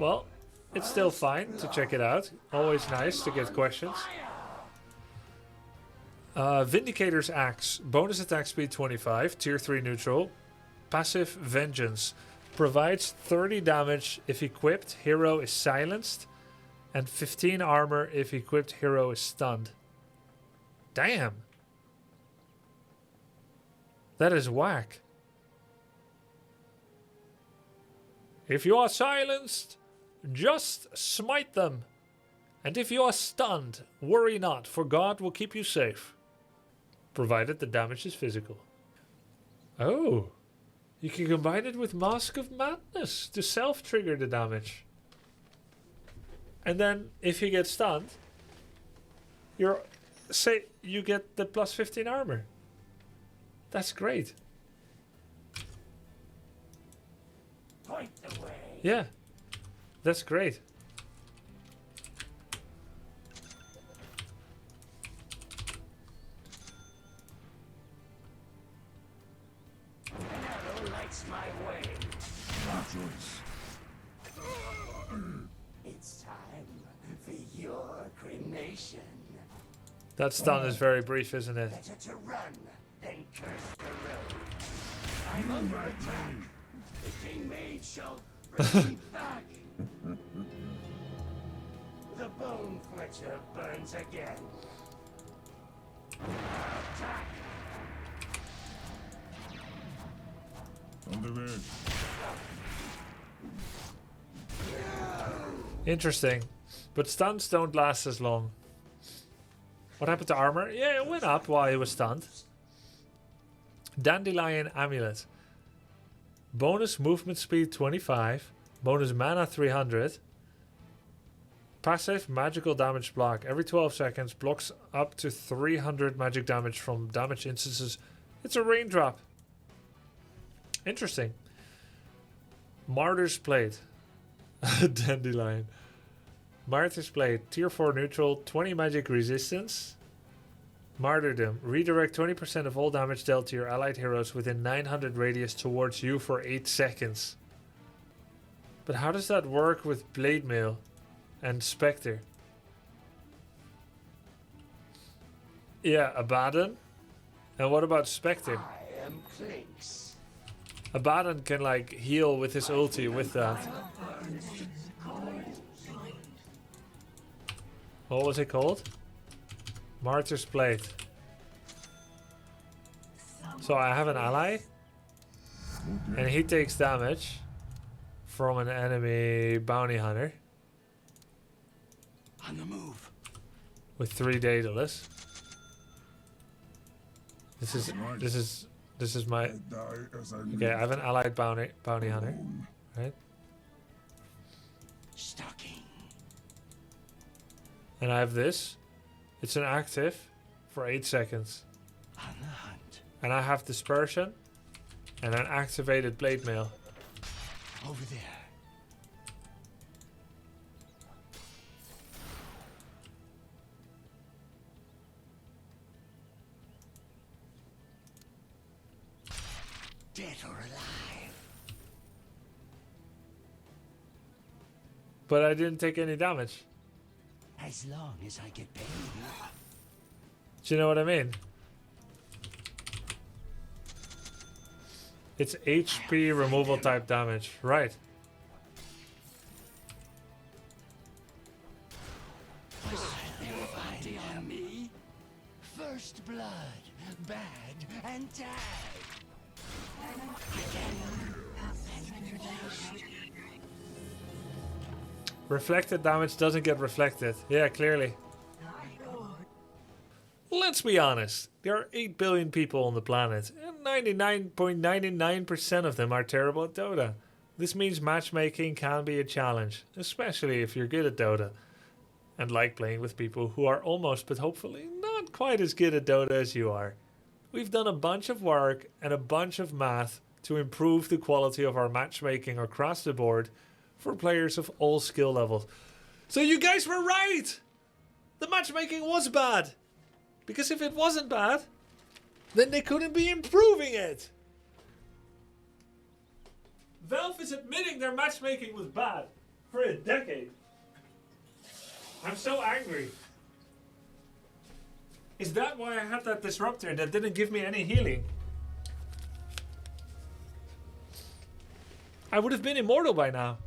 Well, it's still fine to check it out. Always nice to get questions. Vindicator's Axe. Bonus attack speed 25. Tier 3 neutral. Passive Vengeance. Provides 30 damage if equipped. Hero is silenced. And 15 armor if equipped. Hero is stunned. Damn. That is whack. If you are silenced, just smite them. And if you are stunned, worry not, for God will keep you safe. Provided the damage is physical. Oh. You can combine it with Mask of Madness to self-trigger the damage. And then, if you get stunned, you get the plus 15 armor. That's great. Point the way. Yeah, that's great. An arrow lights my way. My choice. It's time for your cremation. That stun is very brief, isn't it? Better to run than curse the road. I'm under attack. The King Mage shall bring me back. The Bone Fletcher burns again. Attack! On the way. Interesting. But stuns don't last as long. What happened to armor? Yeah, it went up while he was stunned. Dandelion Amulet. Bonus movement speed 25. Bonus mana 300. Passive magical damage block. Every 12 seconds blocks up to 300 magic damage from damage instances. It's a raindrop. Interesting. Martyr's Plate. Dandelion. Martyr's Plate. Tier 4 neutral. 20 magic resistance. Martyrdom. Redirect 20% of all damage dealt to your allied heroes within 900 radius towards you for 8 seconds. But how does that work with Blade Mail and Spectre? Yeah, Abaddon. And what about Spectre? I am Clinkz. Abaddon can like heal with his ulti with that. What was it called? Martyr's Plate. So I have an ally. And he takes damage from an enemy bounty hunter. On the move. With 3 Daedalus. This is my I die as I okay. I have an allied bounty hunter, right? Stalking. And I have this. It's an active for 8 seconds. On the hunt. And I have Dispersion and an activated Blade Mail. Over there. Dead or alive. But I didn't take any damage. As long as I get paid. Do you know what I mean? It's HP removal type damage, right? Find me. First blood, bad and tag. Reflected damage doesn't get reflected. Yeah, clearly. Let's be honest. There are 8 billion people on the planet, and 99.99% of them are terrible at Dota. This means matchmaking can be a challenge, especially if you're good at Dota and like playing with people who are almost but hopefully not quite as good at Dota as you are. We've done a bunch of work and a bunch of math to improve the quality of our matchmaking across the board for players of all skill levels. So you guys were right! The matchmaking was bad! Because if it wasn't bad, then they couldn't be improving it! Valve is admitting their matchmaking was bad for a decade. I'm so angry. Is that why I had that disruptor that didn't give me any healing? I would have been immortal by now.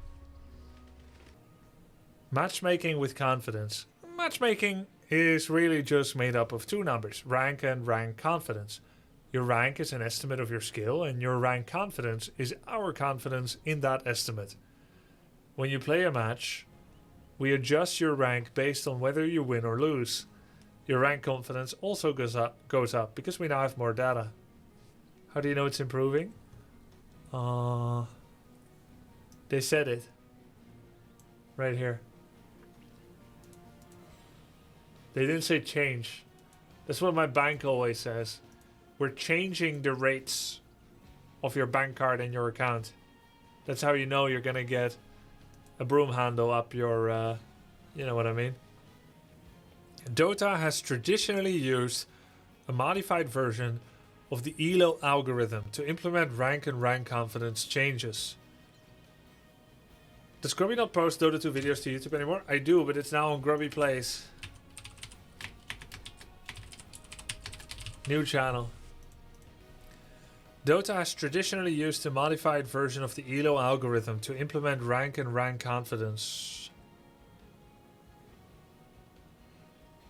Matchmaking with confidence. Matchmaking is really just made up of 2 numbers, rank and rank confidence. Your rank is an estimate of your skill, and your rank confidence is our confidence in that estimate. When you play a match, we adjust your rank based on whether you win or lose. Your rank confidence also goes up because we now have more data. How do you know it's improving? They said it. Right here. They didn't say change. That's what my bank always says. We're changing the rates of your bank card in your account. That's how you know you're gonna get a broom handle up your, you know what I mean. Dota has traditionally used a modified version of the ELO algorithm to implement rank and rank confidence changes. Does Grubby not post Dota2 videos to YouTube anymore? I do, but it's now on Grubby Plays. New channel. Dota has traditionally used a modified version of the ELO algorithm to implement rank and rank confidence.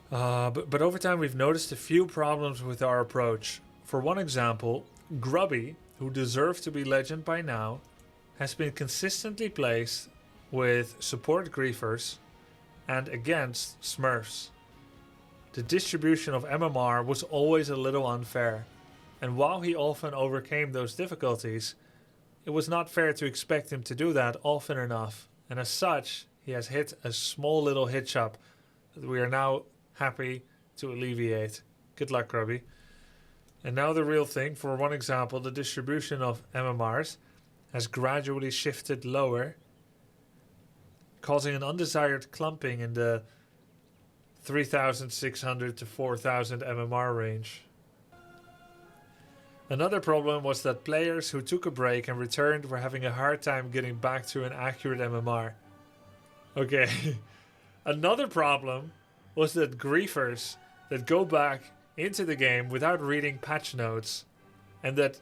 But over time we've noticed a few problems with our approach. For one example, Grubby, who deserved to be legend by now, has been consistently placed with support griefers and against smurfs. The distribution of MMR was always a little unfair, and while he often overcame those difficulties, it was not fair to expect him to do that often enough, and as such, he has hit a small little hitch-up that we are now happy to alleviate. Good luck, Grubby. And now the real thing. For one example, the distribution of MMRs has gradually shifted lower, causing an undesired clumping in the 3,600 to 4,000 MMR range. Another problem was that players who took a break and returned were having a hard time getting back to an accurate MMR. Okay. Another problem was that griefers that go back into the game without reading patch notes and that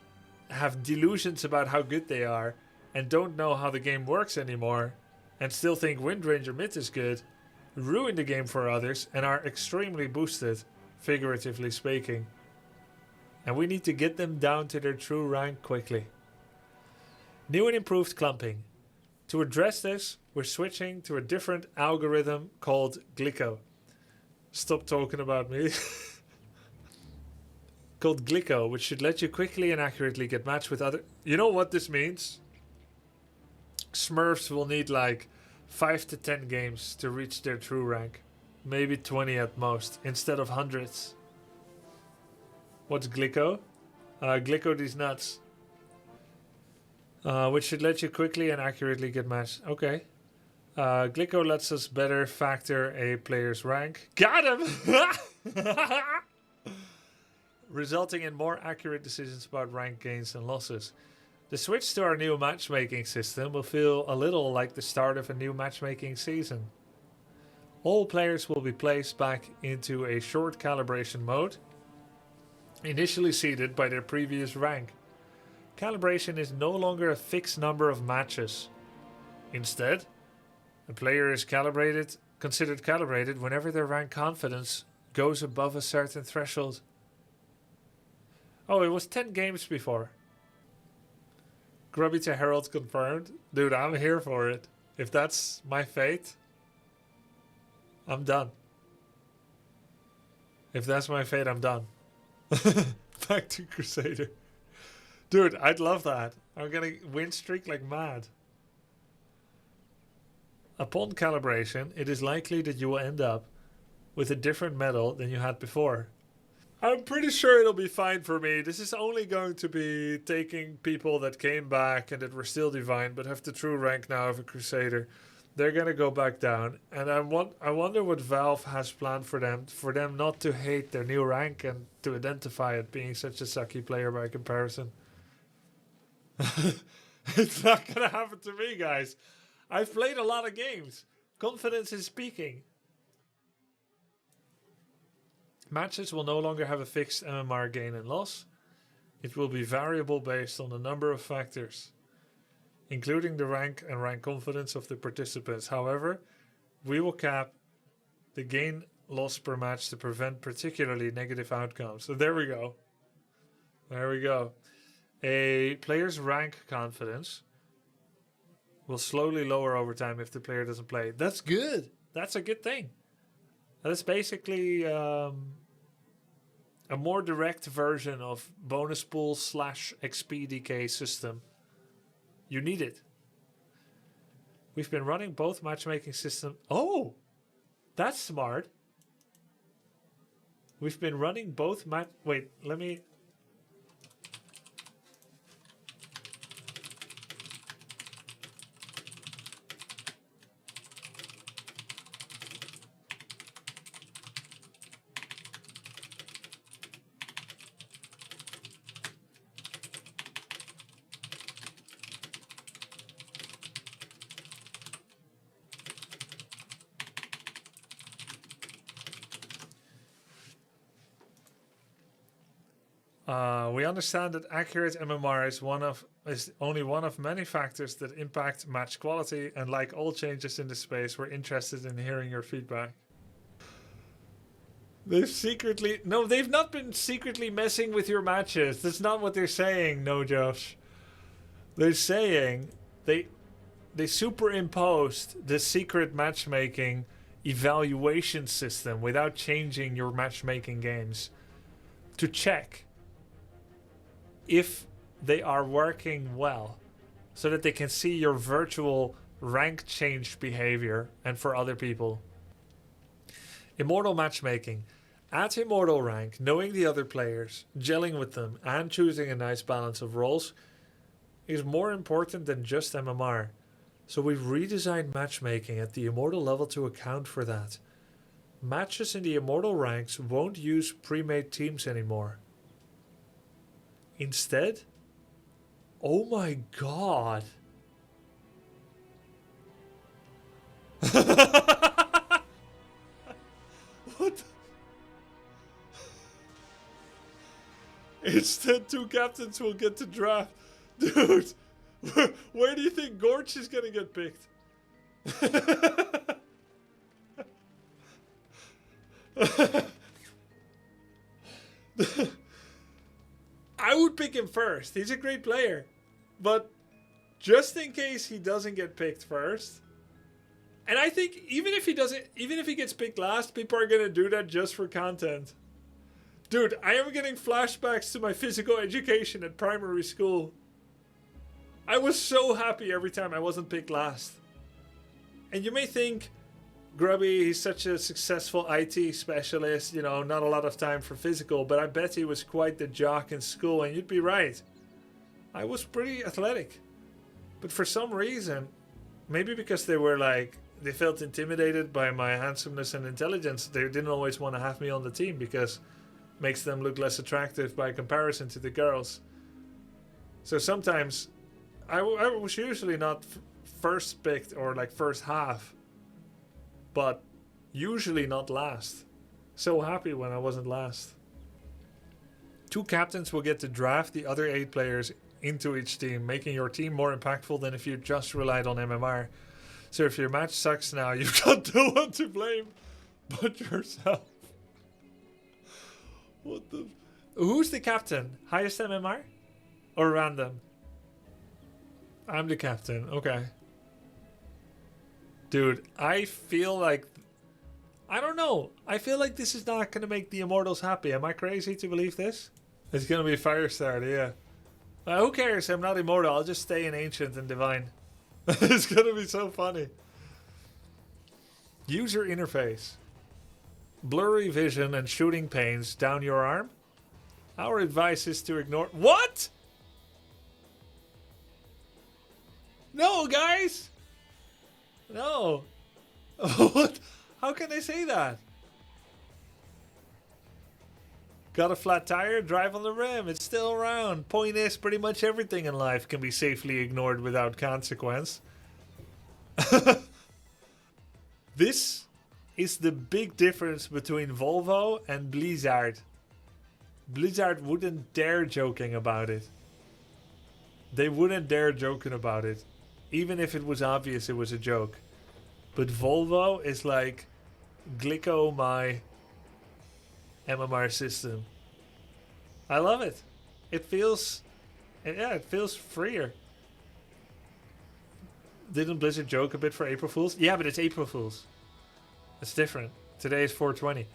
have delusions about how good they are and don't know how the game works anymore and still think Windranger mid is good, ruin the game for others and are extremely boosted, figuratively speaking. And we need to get them down to their true rank quickly. New and improved clumping. To address this, we're switching to a different algorithm called Glico. Stop talking about me. Called Glico, which should let you quickly and accurately get matched with other... You know what this means? Smurfs will need like 5 to 10 games to reach their true rank. Maybe 20 at most, instead of hundreds. What's Glico? Glico these nuts. Which should let you quickly and accurately get matched. Okay. Glico lets us better factor a player's rank. Got him! Resulting in more accurate decisions about rank gains and losses. The switch to our new matchmaking system will feel a little like the start of a new matchmaking season. All players will be placed back into a short calibration mode, initially seeded by their previous rank. Calibration is no longer a fixed number of matches. Instead, a player is considered calibrated whenever their rank confidence goes above a certain threshold. Oh, it was 10 games before. Grubby to Herald confirmed. Dude, I'm here for it. If that's my fate, I'm done. If that's my fate, I'm done. Back to Crusader. Dude, I'd love that. I'm gonna win streak like mad. Upon calibration, it is likely that you will end up with a different medal than you had before. I'm pretty sure it'll be fine for me. This is only going to be taking people that came back and that were still divine but have the true rank now of a Crusader. They're gonna go back down, and I wonder what Valve has planned for them not to hate their new rank and to identify it being such a sucky player by comparison. It's not gonna happen to me, guys. I've played a lot of games. Confidence is speaking. Matches will no longer have a fixed MMR gain and loss. It will be variable based on a number of factors, including the rank and rank confidence of the participants. However, we will cap the gain loss per match to prevent particularly negative outcomes. So there we go. There we go. A player's rank confidence will slowly lower over time if the player doesn't play. That's good. That's a good thing. That's basically a more direct version of bonus pool / XP decay system. You need it. We've been running both matchmaking systems. Oh, that's smart. We've been running both Wait, let me... we understand that accurate MMR is only one of many factors that impact match quality, and like all changes in the space, we're interested in hearing your feedback. They've not been secretly messing with your matches. That's not what they're saying, no, Josh. They're saying they superimposed the secret matchmaking evaluation system without changing your matchmaking games to check if they are working well, so that they can see your virtual rank change behavior and for other people. Immortal matchmaking. At Immortal rank, knowing the other players, gelling with them, and choosing a nice balance of roles is more important than just MMR. So we've redesigned matchmaking at the Immortal level to account for that. Matches in the Immortal ranks won't use pre-made teams anymore. Instead, oh my god. What? Instead, 2 captains will get to draft. Dude, where do you think Gorge is gonna get picked? I would pick him first. He's a great player. But just in case he doesn't get picked first. And I think even if he gets picked last, people are gonna do that just for content. Dude, I am getting flashbacks to my physical education at primary school. I was so happy every time I wasn't picked last. And you may think, Grubby, he's such a successful IT specialist, you know, not a lot of time for physical, but I bet he was quite the jock in school, and you'd be right. I was pretty athletic. But for some reason, maybe because they felt intimidated by my handsomeness and intelligence, they didn't always want to have me on the team because it makes them look less attractive by comparison to the girls. So sometimes I was usually not first picked or like first half, but usually not last. So happy when I wasn't last. 2 captains will get to draft the other 8 players into each team, making your team more impactful than if you just relied on MMR. So if your match sucks now, you've got no one to blame but yourself. What the... Who's the captain? Highest MMR? Or random? I'm the captain. Okay. Dude, I feel like I don't know. I feel like this is not going to make the Immortals happy. Am I crazy to believe this? It's going to be Fire Starter, yeah. Who cares? I'm not immortal. I'll just stay in Ancient and Divine. It's going to be so funny. User interface. Blurry vision and shooting pains down your arm. Our advice is to ignore... What? No, guys! No. What? How can they say that? Got a flat tire? Drive on the rim. It's still around. Point is, pretty much everything in life can be safely ignored without consequence. This is the big difference between Volvo and Blizzard. Blizzard wouldn't dare joking about it. They wouldn't dare joking about it. Even if it was obvious it was a joke. But Volvo is like, Glicko my MMR system. I love it. It feels, yeah, it feels freer. Didn't Blizzard joke a bit for April Fools? Yeah, but it's April Fools. It's different. Today is 420.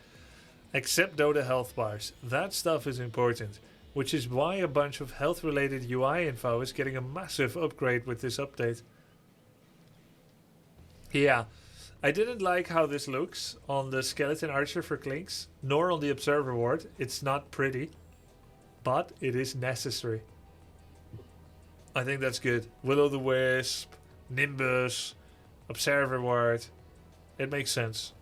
Except Dota health bars. That stuff is important. Which is why a bunch of health related UI info is getting a massive upgrade with this update. Yeah, I didn't like how this looks on the Skeleton Archer for Clinkz, nor on the Observer Ward. It's not pretty, but it is necessary. I think that's good. Will-o'-the-Wisp, Nimbus, Observer Ward. It makes sense.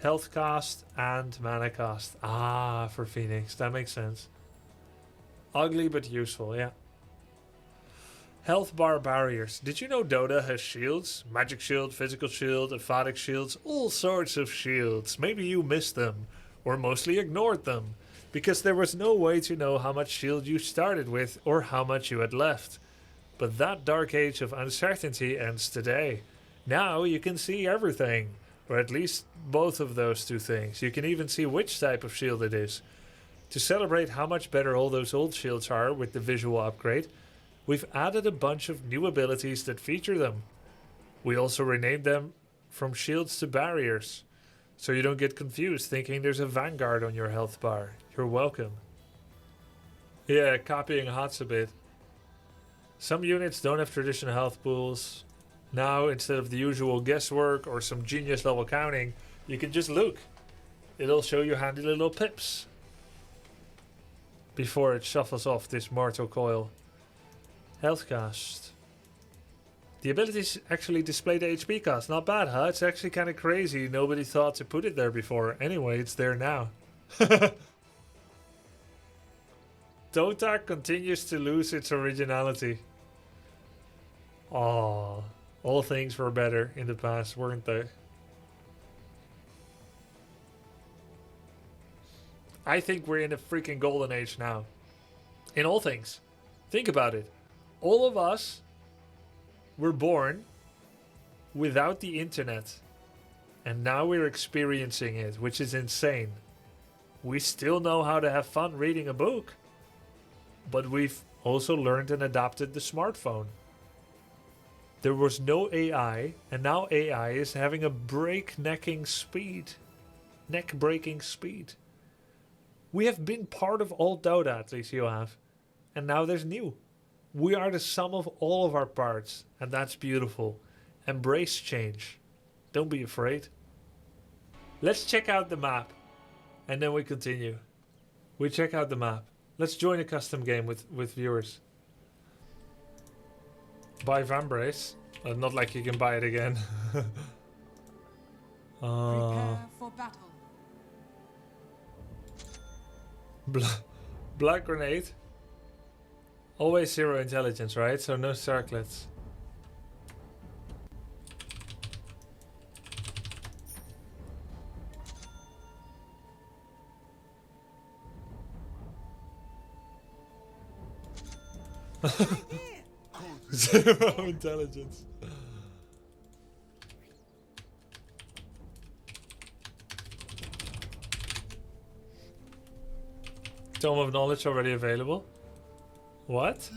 Health cost and mana cost. Ah, for Phoenix. That makes sense. Ugly but useful, yeah. Health bar barriers. Did you know Dota has shields? Magic shield, physical shield, aphotic shields, all sorts of shields. Maybe you missed them, or mostly ignored them, because there was no way to know how much shield you started with or how much you had left. But that dark age of uncertainty ends today. Now you can see everything, or at least both of those two things. You can even see which type of shield it is. To celebrate how much better all those old shields are with the visual upgrade, we've added a bunch of new abilities that feature them. We also renamed them from shields to barriers, so you don't get confused thinking there's a Vanguard on your health bar. You're welcome. Yeah, copying HOTS a bit. Some units don't have traditional health pools. Now, instead of the usual guesswork or some genius level counting, you can just look. It'll show you handy little pips before it shuffles off this mortal coil. Health cost. The abilities actually display the HP cost. Not bad, huh? It's actually kind of crazy. Nobody thought to put it there before. Anyway, it's there now. Dota continues to lose its originality. Oh, all things were better in the past, weren't they? I think we're in a freaking golden age now. In all things. Think about it. All of us were born without the internet. And now we're experiencing it, which is insane. We still know how to have fun reading a book. But we've also learned and adopted the smartphone. There was no AI, and now AI is having a break-necking speed. Neck-breaking speed. We have been part of all Dota, at least you have. And now there's new. We are the sum of all of our parts, and that's beautiful. Embrace change. Don't be afraid. Let's check out the map, and then we continue. We check out the map. Let's join a custom game with viewers. Buy Vambrace. Not like you can buy it again. Prepare for battle. Black grenade. Always 0 intelligence, right? So no circlets. Zero intelligence. Tome of Knowledge already available? What?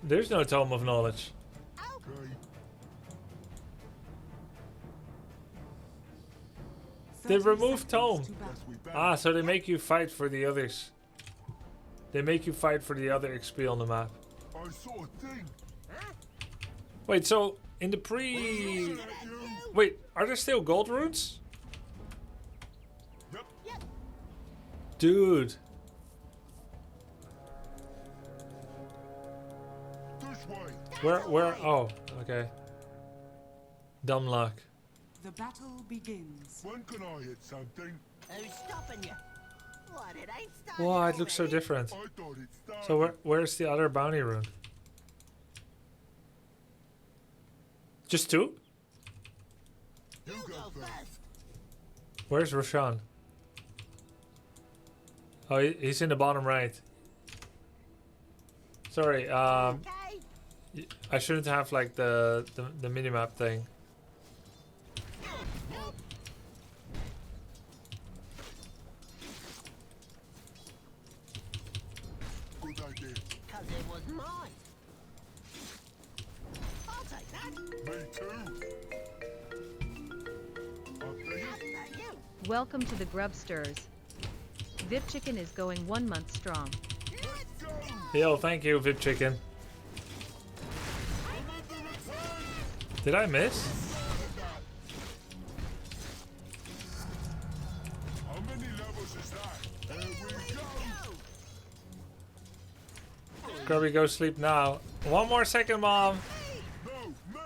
There's no Tome of Knowledge. They removed Tome. To battle. Ah, so they make you fight for the others. They make you fight for the other XP on the map. I saw a thing. Wait, so in the pre... Wait, are there still gold runes? Yep. Dude. This way. Where? Oh, okay. Dumb luck. The battle begins. When can I hit something? Who's stopping you? What, it ain't started Wow, it looks so already? different. I thought it started. So where's the other bounty rune? Just two? You You go go first. first. Where's Roshan? Oh, he's in the bottom right. Sorry, Okay. I shouldn't have like the minimap thing. Good idea. Cause it was mine. I'll take that. Me too. I think After you. Welcome to the Grubsters. Vip Chicken is going 1 month strong. Let's go. Yo, thank you, Vip Chicken. Did I miss? how many levels is that? Here we go. Grubby, go sleep now. 1 more second, Mom. No, me.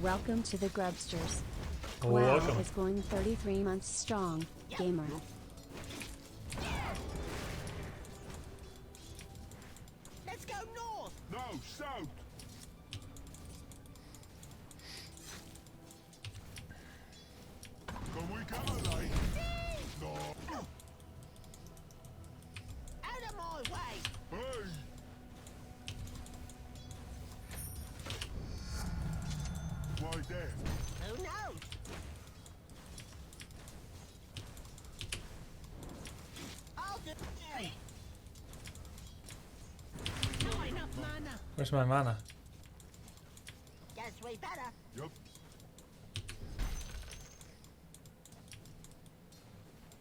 Welcome to the Grubsters. Oh, Wow welcome. is going 33 months strong, gamer. Let's go north. No, south. Can we get a light? No. Out of my way. Hey. Why there? Who knows? I'll do. Hey. Not enough mana. Where's my mana? Guess we better. Yup.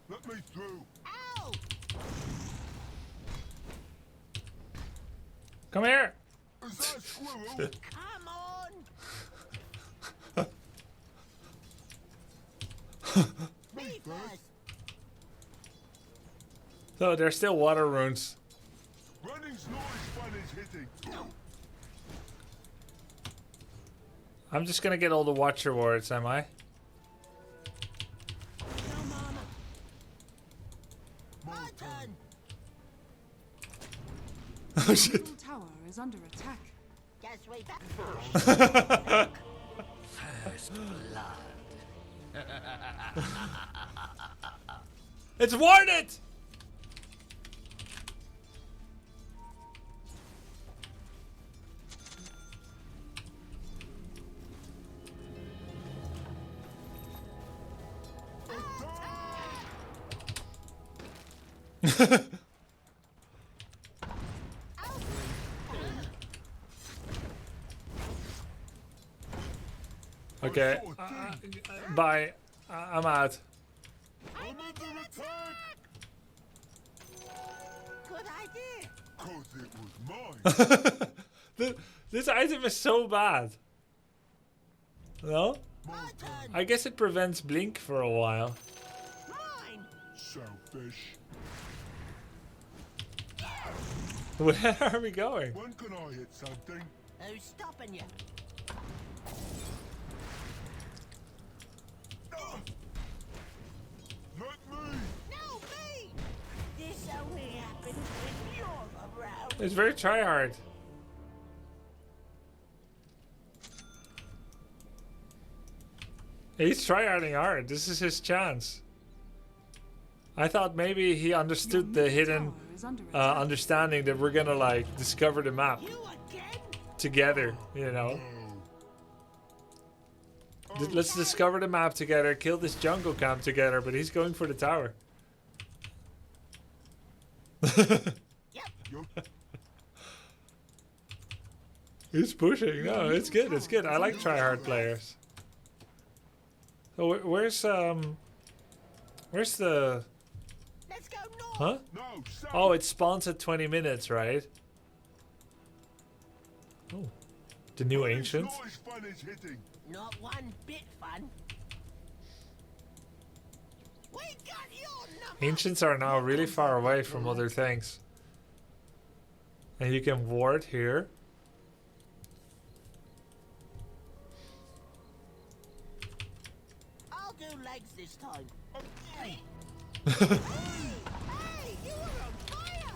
Let me through. Ow! Come here. Is that squirrel? Come on! Me first. So there's still water runes. Running's not as fun as hitting. I'm just gonna get all the watch rewards, am I? No mama. My My turn. Oh shit. Middle tower is under attack. Guess we better. First blood. It's Warden! Okay, bye. I'm out. I'm under attack! Good idea. Cause it was mine. This item is so bad. No? My turn. I guess it prevents blink for a while. Mine. Selfish. Where are we going? When can I hit something? Who's stopping you? Let me! No, me. This only happens when you're around. It's very tryhard. He's tryharding hard. This is his chance. I thought maybe he understood the hidden Tower is under attack. understanding that we're gonna like discover the map You again? together, you know. Let's discover the map together, kill this jungle camp together, but he's going for the tower. Yep. Yup. He's pushing. No, it's good. It's good. I like tryhard players. So where's the? Let's go north. Huh? No, south. Oh, it spawns at 20 minutes, right? Oh, the new ancient. Not as fun as hitting. Not one bit fun. We got your number. Ancients are now really far away from other things, and you can ward here. I'll do legs this time. Hey, you were on fire.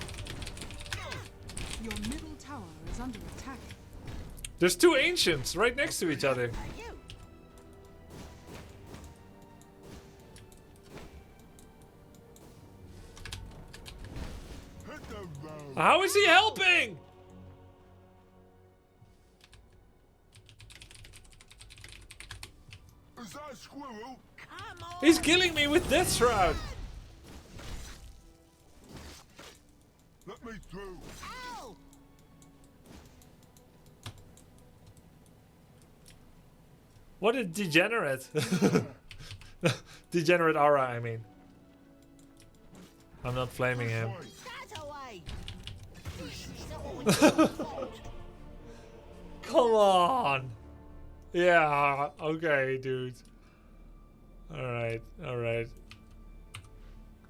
Your middle tower is under attack. There's two ancients right next to each other. Are you? Hit the road. How is he helping? Is that a squirrel? Come on. He's killing me with Death Shroud. Let me through. Ow. What a degenerate. Degenerate aura, I mean. I'm not flaming him. That away. This is always your fault. Come on. Yeah, okay, dude. Alright, alright.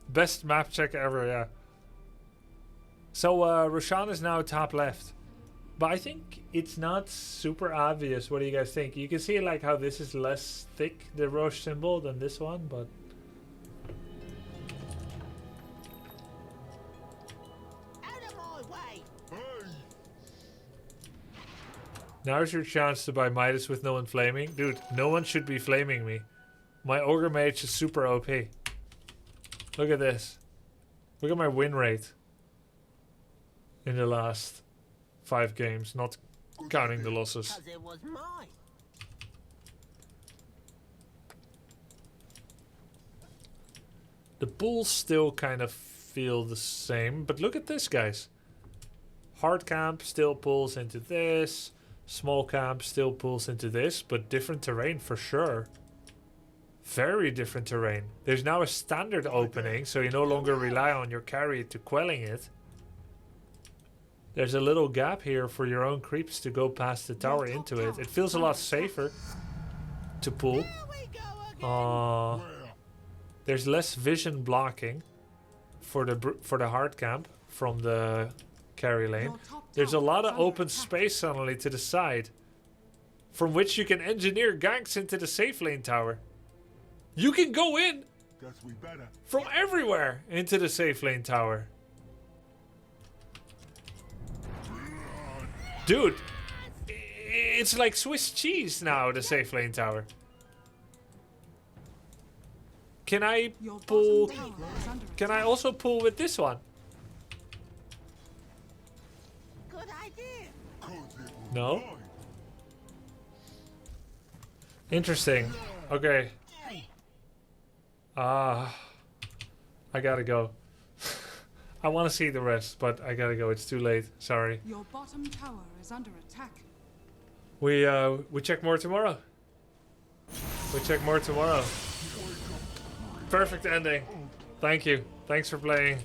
Best map check ever, yeah. So, Roshan is now top left. But I think it's not super obvious. What do you guys think? You can see like how this is less thick, the Roche symbol, than this one, but... Out of my way. Hey, Now's your chance to buy Midas with no one flaming. Dude, no one should be flaming me. My Ogre Mage is super OP. Look at this. Look at my win rate. In the last 5 games, not counting the losses. Because it was mine. The pools still kind of feel the same, but look at this, guys. Hard camp still pulls into this. Small camp still pulls into this, but different terrain for sure. Very different terrain. There's now a standard opening, so you no longer rely on your carry to quelling it. There's a little gap here for your own creeps to go past the tower into it. It feels a lot safer to pull. There we go again. where? There's less vision blocking for the hard camp from the carry lane. Your top There's a tower lot is of under open attack. space suddenly to the side, from which you can engineer ganks into the safe lane tower. You can go in Guess we better. from everywhere into the safe lane tower. Dude, it's like Swiss cheese now, the safe lane tower. Can I Your pull... bottom tower is under Can I attack. also pull with this one? Good idea. 'Cause it was No? mine. Interesting. Okay. I gotta go. I want to see the rest, but I gotta go. It's too late. Sorry. Your bottom tower is under attack. We check more tomorrow. We check more tomorrow. Perfect ending. Thank you. Thanks for playing.